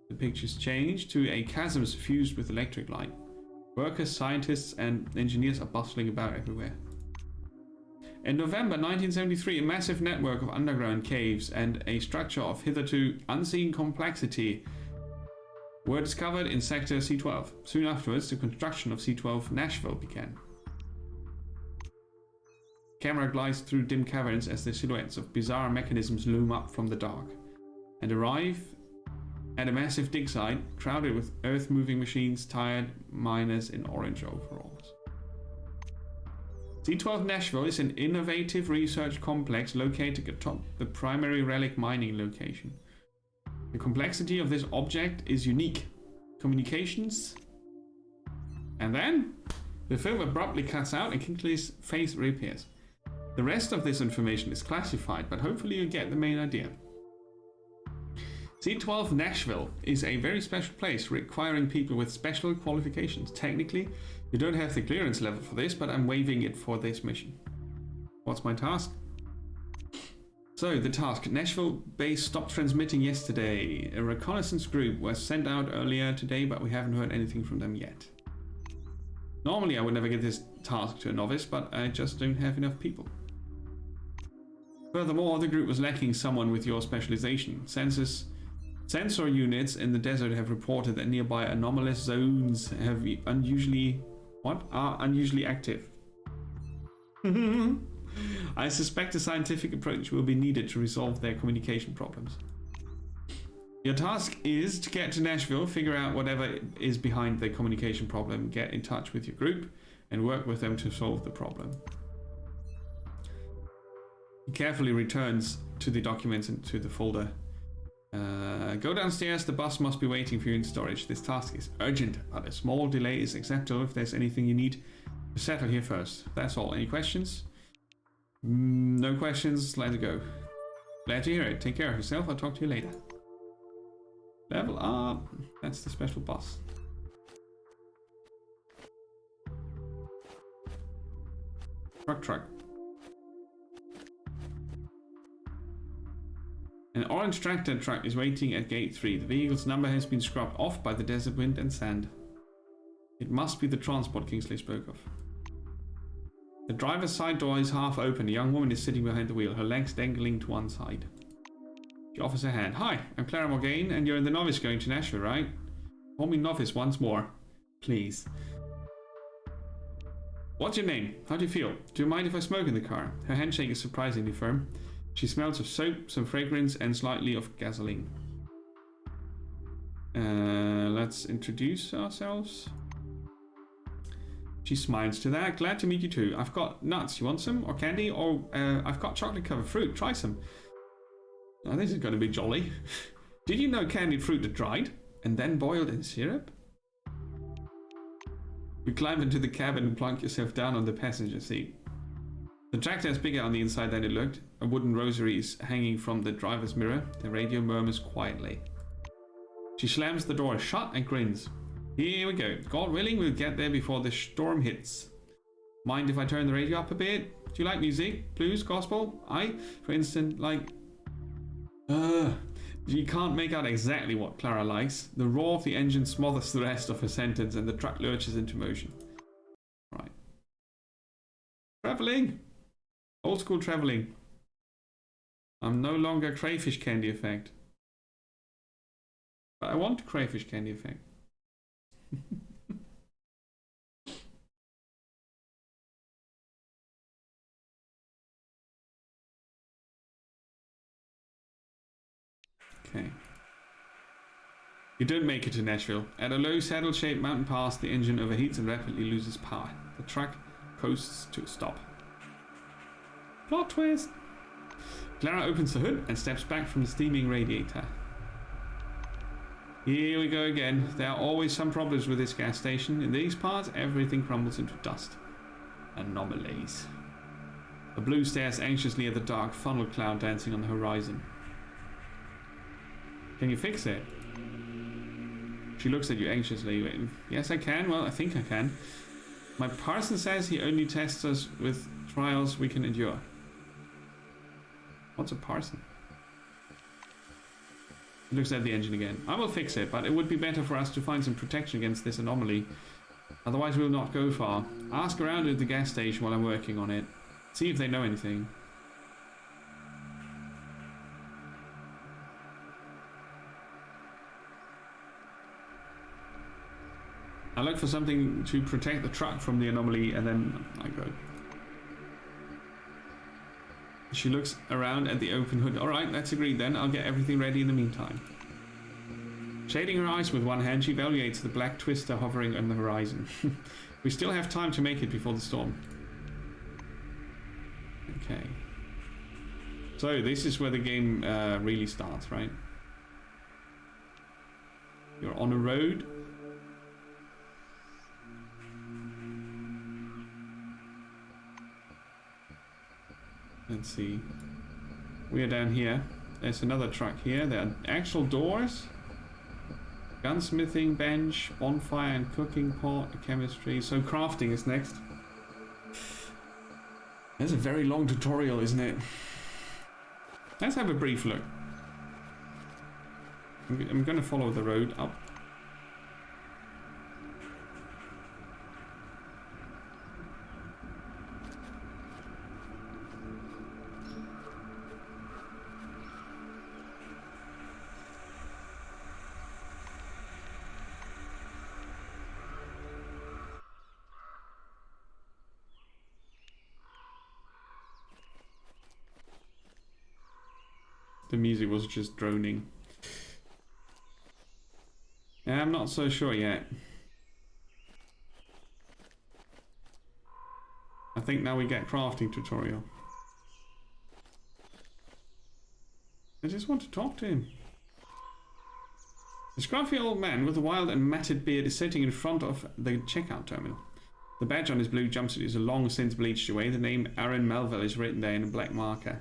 The pictures changed to a chasm suffused with electric light. Workers, scientists and engineers are bustling about everywhere. In November 1973, a massive network of underground caves and a structure of hitherto unseen complexity were discovered in Sector C12. Soon afterwards, the construction of C12 Nashville began. Camera glides through dim caverns as the silhouettes of bizarre mechanisms loom up from the dark, and arrive at a massive dig site crowded with earth-moving machines, tired miners in orange overalls. C12 Nashville is an innovative research complex located atop the primary relic mining location. The complexity of this object is unique. Communications. And then the film abruptly cuts out and Kingsley's face reappears. The rest of this information is classified, but hopefully you get the main idea. C12 Nashville is a very special place requiring people with special qualifications. Technically, you don't have the clearance level for this, but I'm waiving it for this mission. What's my task? So, the task. Nashville base stopped transmitting yesterday. A reconnaissance group was sent out earlier today, but we haven't heard anything from them yet. Normally, I would never give this task to a novice, but I just don't have enough people. Furthermore, the group was lacking someone with your specialization. Sensor units in the desert have reported that nearby anomalous zones have are unusually active. I suspect a scientific approach will be needed to resolve their communication problems. Your task is to get to Nashville, figure out whatever is behind the communication problem, get in touch with your group, and work with them to solve the problem. He carefully returns to the documents and to the folder. Go downstairs, the bus must be waiting for you in storage. This task is urgent, but a small delay is acceptable if there's anything you need to settle here first. That's all. Any questions? No questions, let's go. Glad to hear it. Take care of yourself, I'll talk to you later. Level up. That's the special bus. Truck. An orange tractor truck is waiting at gate 3. The vehicle's number has been scrubbed off by the desert wind and sand. It must be the transport Kingsley spoke of. The driver's side door is half open. A young woman is sitting behind the wheel, her legs dangling to one side. She offers her hand. Hi, I'm Clara Morgaine, and you're in the novice going to Nashville, right? Call me novice once more, please. What's your name? How do you feel? Do you mind if I smoke in the car? Her handshake is surprisingly firm. She smells of soap, some fragrance, and slightly of gasoline. Let's introduce ourselves. She smiles to that. Glad to meet you too. I've got nuts. You want some? Or candy? Or I've got chocolate-covered fruit. Try some. Oh, this is going to be jolly. Did you know candied fruit are dried and then boiled in syrup? You climb into the cabin and plunk yourself down on the passenger seat. The tractor is bigger on the inside than it looked. A wooden rosary is hanging from the driver's mirror. The radio murmurs quietly. She slams the door shut and grins. Here we go. God willing, we'll get there before the storm hits. Mind if I turn the radio up a bit? Do you like music? Blues? Gospel? For instance, like... You can't make out exactly what Clara likes. The roar of the engine smothers the rest of her sentence and the truck lurches into motion. Right. Traveling! Old school traveling. I'm no longer crayfish candy effect. But I want crayfish candy effect. Okay. You don't make it to Nashville. At a low saddle-shaped mountain pass, the engine overheats and rapidly loses power. The truck coasts to a stop. Plot twist! Clara opens the hood and steps back from the steaming radiator. Here we go again. There are always some problems with this gas station. In these parts, everything crumbles into dust. Anomalies. The blue stares anxiously at the dark funnel cloud dancing on the horizon. Can you fix it? She looks at you anxiously. Yes, I can. Well, I think I can. My parson says he only tests us with trials we can endure. What's a parson? He looks at the engine again. I will fix it, but it would be better for us to find some protection against this anomaly. Otherwise we'll not go far. Ask around at the gas station while I'm working on it. See if they know anything. I look for something to protect the truck from the anomaly, and then I go. She looks around at the open hood. Alright, that's agreed then. I'll get everything ready in the meantime. Shading her eyes with one hand, she evaluates the black twister hovering on the horizon. We still have time to make it before the storm. Okay. So this is where the game really starts, right? You're on a road. Let's see. We are down here. There's another truck here. There are actual doors. Gunsmithing bench, bonfire and cooking pot, chemistry. So crafting is next. That's a very long tutorial, isn't it? Let's have a brief look. I'm going to follow the road up. The music was just droning. Yeah, I'm not so sure yet. I think now we get crafting tutorial. I just want to talk to him. The scruffy old man with a wild and matted beard is sitting in front of the checkout terminal. The badge on his blue jumpsuit is long since bleached away. The name Aaron Melville is written there in a black marker.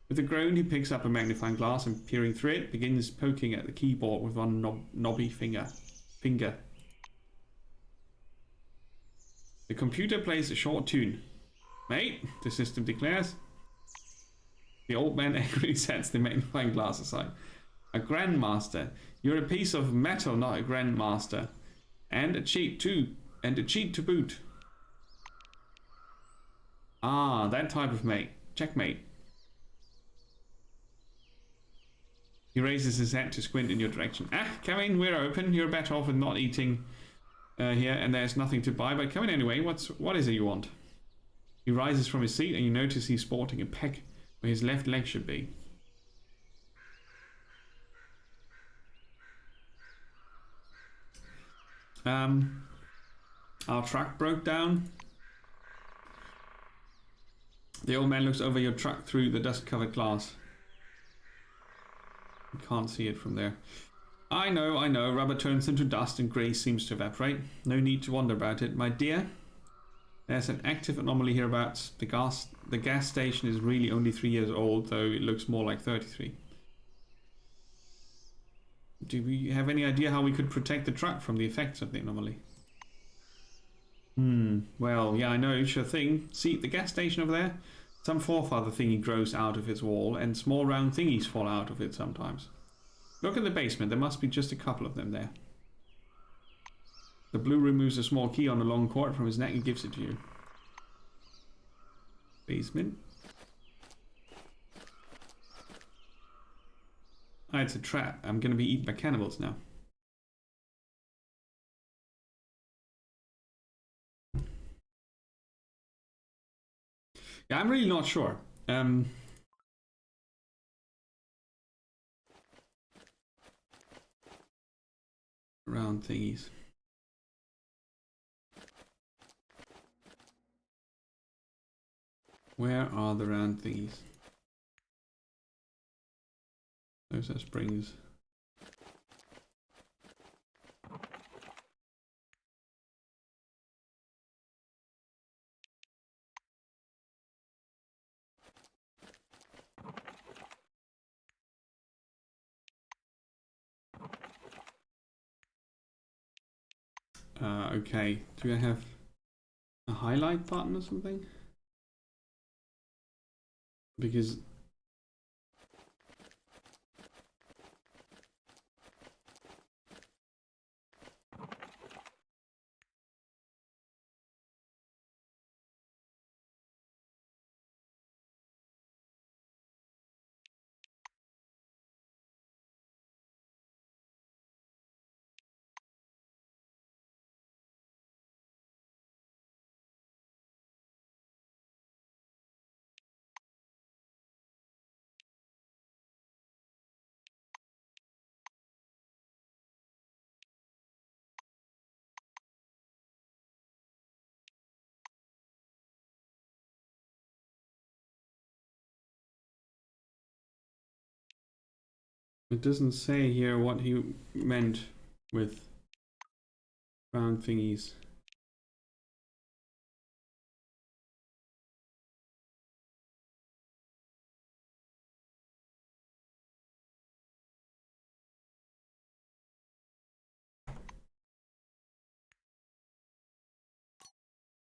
With a groan, he picks up a magnifying glass and, peering through it, begins poking at the keyboard with one knobby finger. The computer plays a short tune. Mate, the system declares. The old man angrily sets the magnifying glass aside. A grandmaster. You're a piece of metal, not a grandmaster. And a cheat too. And a cheat to boot. Ah, that type of mate. Checkmate. He raises his head to squint in your direction. Ah, come in, we're open. You're better off with not eating here, and there's nothing to buy, but come in anyway. What is it you want? He rises from his seat, and you notice he's sporting a peg where his left leg should be. Our truck broke down. The old man looks over your truck through the dust-covered glass. You can't see it from there. I know. Rubber turns into dust and grease seems to evaporate. No need to wonder about it, my dear. There's an active anomaly hereabouts. The gas station is really only 3 years old, though it looks more like 33. Do we have any idea how we could protect the truck from the effects of the anomaly? Well, yeah, I know, sure thing. See, the gas station over there? Some forefather thingy grows out of its wall, and small round thingies fall out of it sometimes. Look in the basement, there must be just a couple of them there. The blue removes a small key on a long cord from his neck and gives it to you. Basement. Ah, it's a trap. I'm gonna be eaten by cannibals now. Yeah, I'm really not sure. Round thingies. Where are the round thingies? Those are springs. Okay. Do I have a highlight button or something? Because It doesn't say here what he meant with round thingies.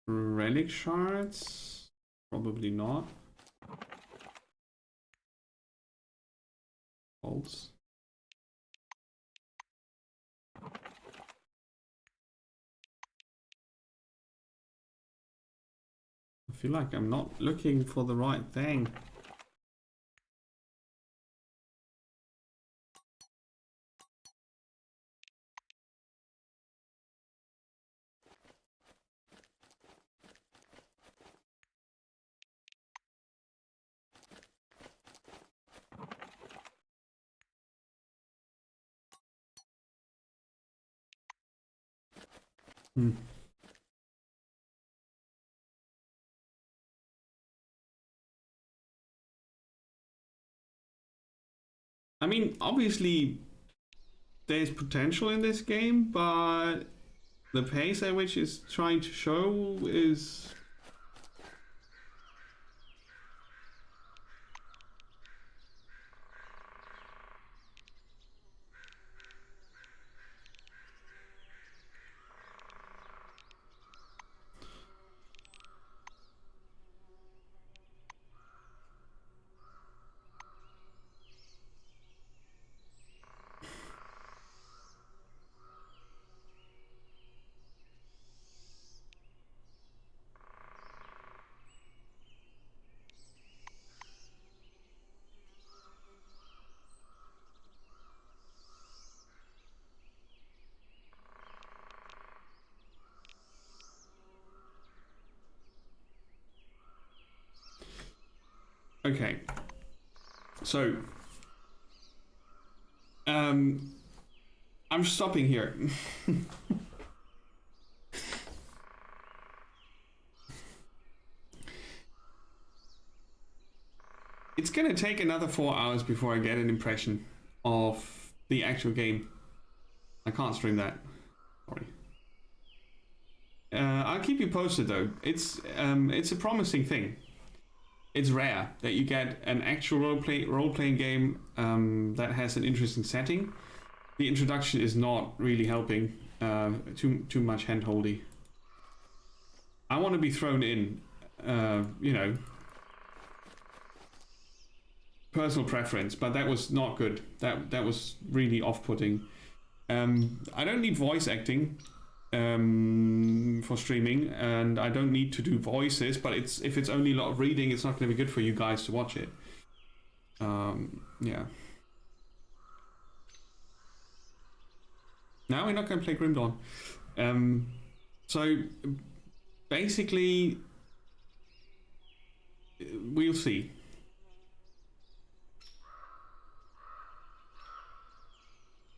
Relic shards? Probably not. Bolts. I feel like I'm not looking for the right thing. Hmm. I mean, obviously, there's potential in this game, but the pace at which it's trying to show is... Okay. So, I'm stopping here. It's gonna take another 4 hours before I get an impression of the actual game. I can't stream that. Sorry. I'll keep you posted though. It's a promising thing. It's rare that you get an actual role-playing game that has an interesting setting. The introduction is not really helping. Too much hand-holdy. I want to be thrown in. You know, personal preference, but that was not good. That was really off-putting. I don't need voice acting for streaming, and I don't need to do voices, but if it's only a lot of reading, it's not going to be good for you guys to watch it. Yeah. Now we're not going to play Grim Dawn. So basically, we'll see.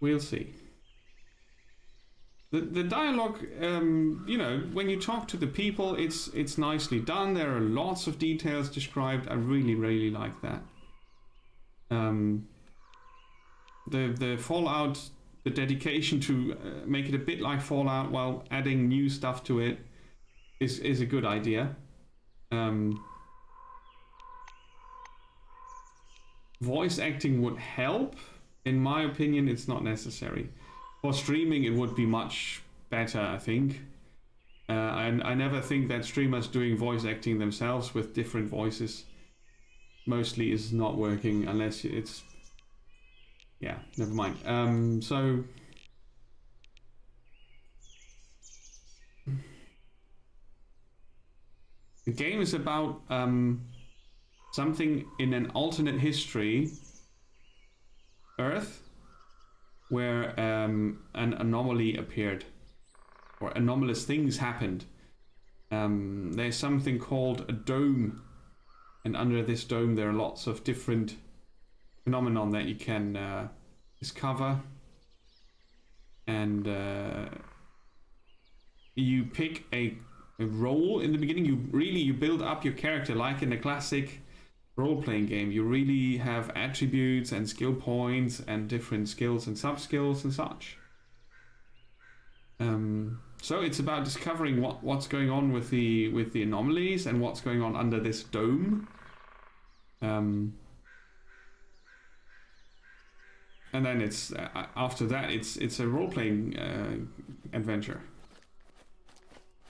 We'll see. The dialogue, you know, when you talk to the people, it's nicely done. There are lots of details described. I really like that. The Fallout, the dedication to make it a bit like Fallout while adding new stuff to it is a good idea. Voice acting would help. In my opinion, it's not necessary. For streaming, it would be much better, I think. And I never think that streamers doing voice acting themselves with different voices mostly is not working unless it's... Yeah, never mind. So... The game is about something in an alternate history, Earth, where an anomaly appeared, or anomalous things happened. There's something called a dome, and under this dome there are lots of different phenomenon that you can discover, and you pick a role in the beginning. You build up your character like in a classic role-playing game. You really have attributes and skill points and different skills and sub-skills and such. So it's about discovering what's going on with the anomalies and what's going on under this dome. And then it's after that it's a role-playing adventure.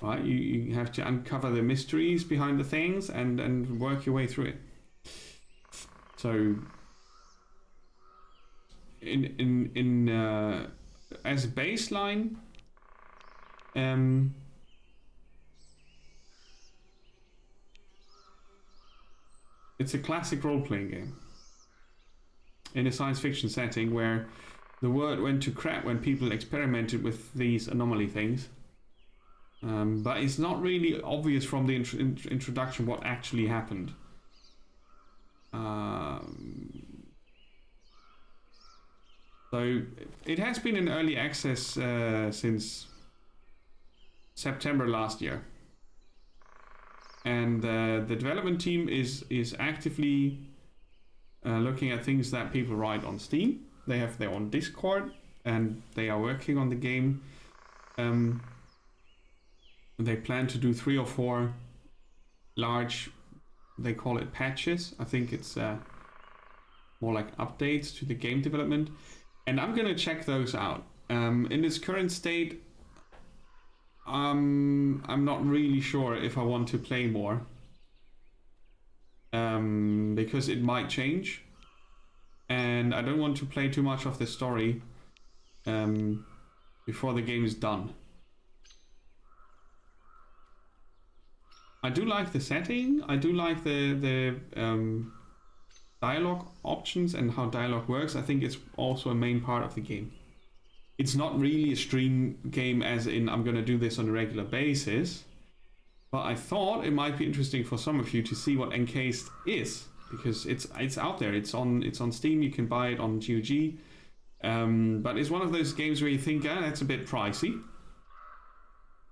Right, you have to uncover the mysteries behind the things and work your way through it. So in as a baseline, it's a classic role-playing game in a science fiction setting where the world went to crap when people experimented with these anomaly things. But it's not really obvious from the introduction what actually happened. So it has been in early access since September last year, and the development team is actively looking at things that people write on Steam. They have their own Discord, and they are working on the game. They plan to do 3 or 4 large, they call it patches. I think it's more like updates to the game development. And I'm going to check those out. In its current state, I'm not really sure if I want to play more. Because it might change. And I don't want to play too much of the story before the game is done. I do like the setting. I do like the dialogue options and how dialogue works. I think it's also a main part of the game. It's not really a stream game as in I'm going to do this on a regular basis. But I thought it might be interesting for some of you to see what Encased is, because it's out there. It's on Steam. You can buy it on GOG. But it's one of those games where you think, that's a bit pricey.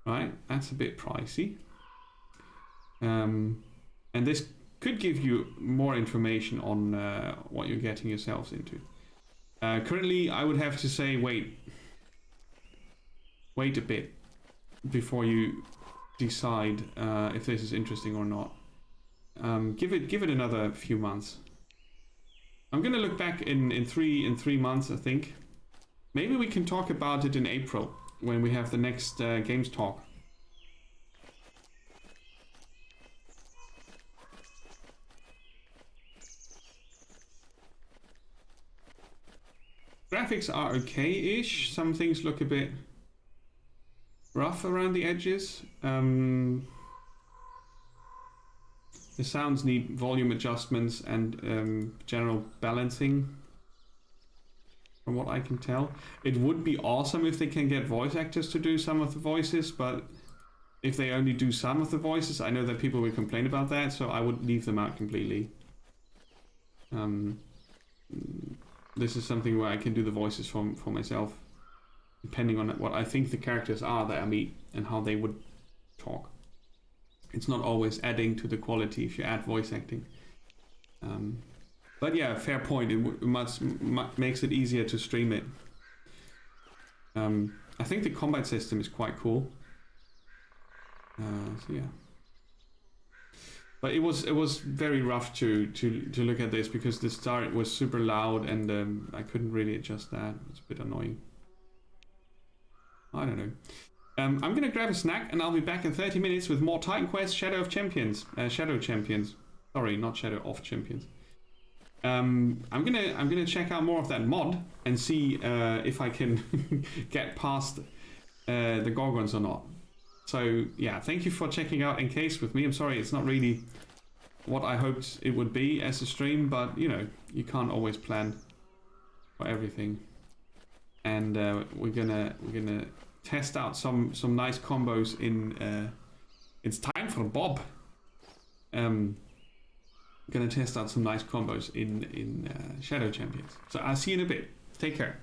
Right? That's a bit pricey. And this could give you more information on what you're getting yourselves into. Currently, I would have to say wait a bit before you decide if this is interesting or not. Give it another few months. I'm gonna look back in 3 months, I think. Maybe we can talk about it in April when we have the next games talk. Graphics are okay-ish. Some things look a bit rough around the edges. The sounds need volume adjustments and general balancing, from what I can tell. It would be awesome if they can get voice actors to do some of the voices, but if they only do some of the voices, I know that people will complain about that, so I would leave them out completely. This is something where I can do the voices for myself, depending on what I think the characters are that I meet and how they would talk. It's not always adding to the quality if you add voice acting. But yeah, fair point. It makes it easier to stream it. I think the combat system is quite cool. So yeah. But it was very rough to look at this because the start was super loud and I couldn't really adjust that. It's a bit annoying. I don't know. I'm gonna grab a snack and I'll be back in 30 minutes with more Titan Quest Shadow Champions. Sorry, not Shadow of Champions. I'm gonna check out more of that mod and see if I can get past the Gorgons or not. So yeah, thank you for checking out Encased with me. I'm sorry it's not really what I hoped it would be as a stream, but you know, you can't always plan for everything. And we're gonna test out some nice combos in it's time for Bob. Gonna test out some nice combos in Shadow Champions. So I'll see you in a bit. Take care.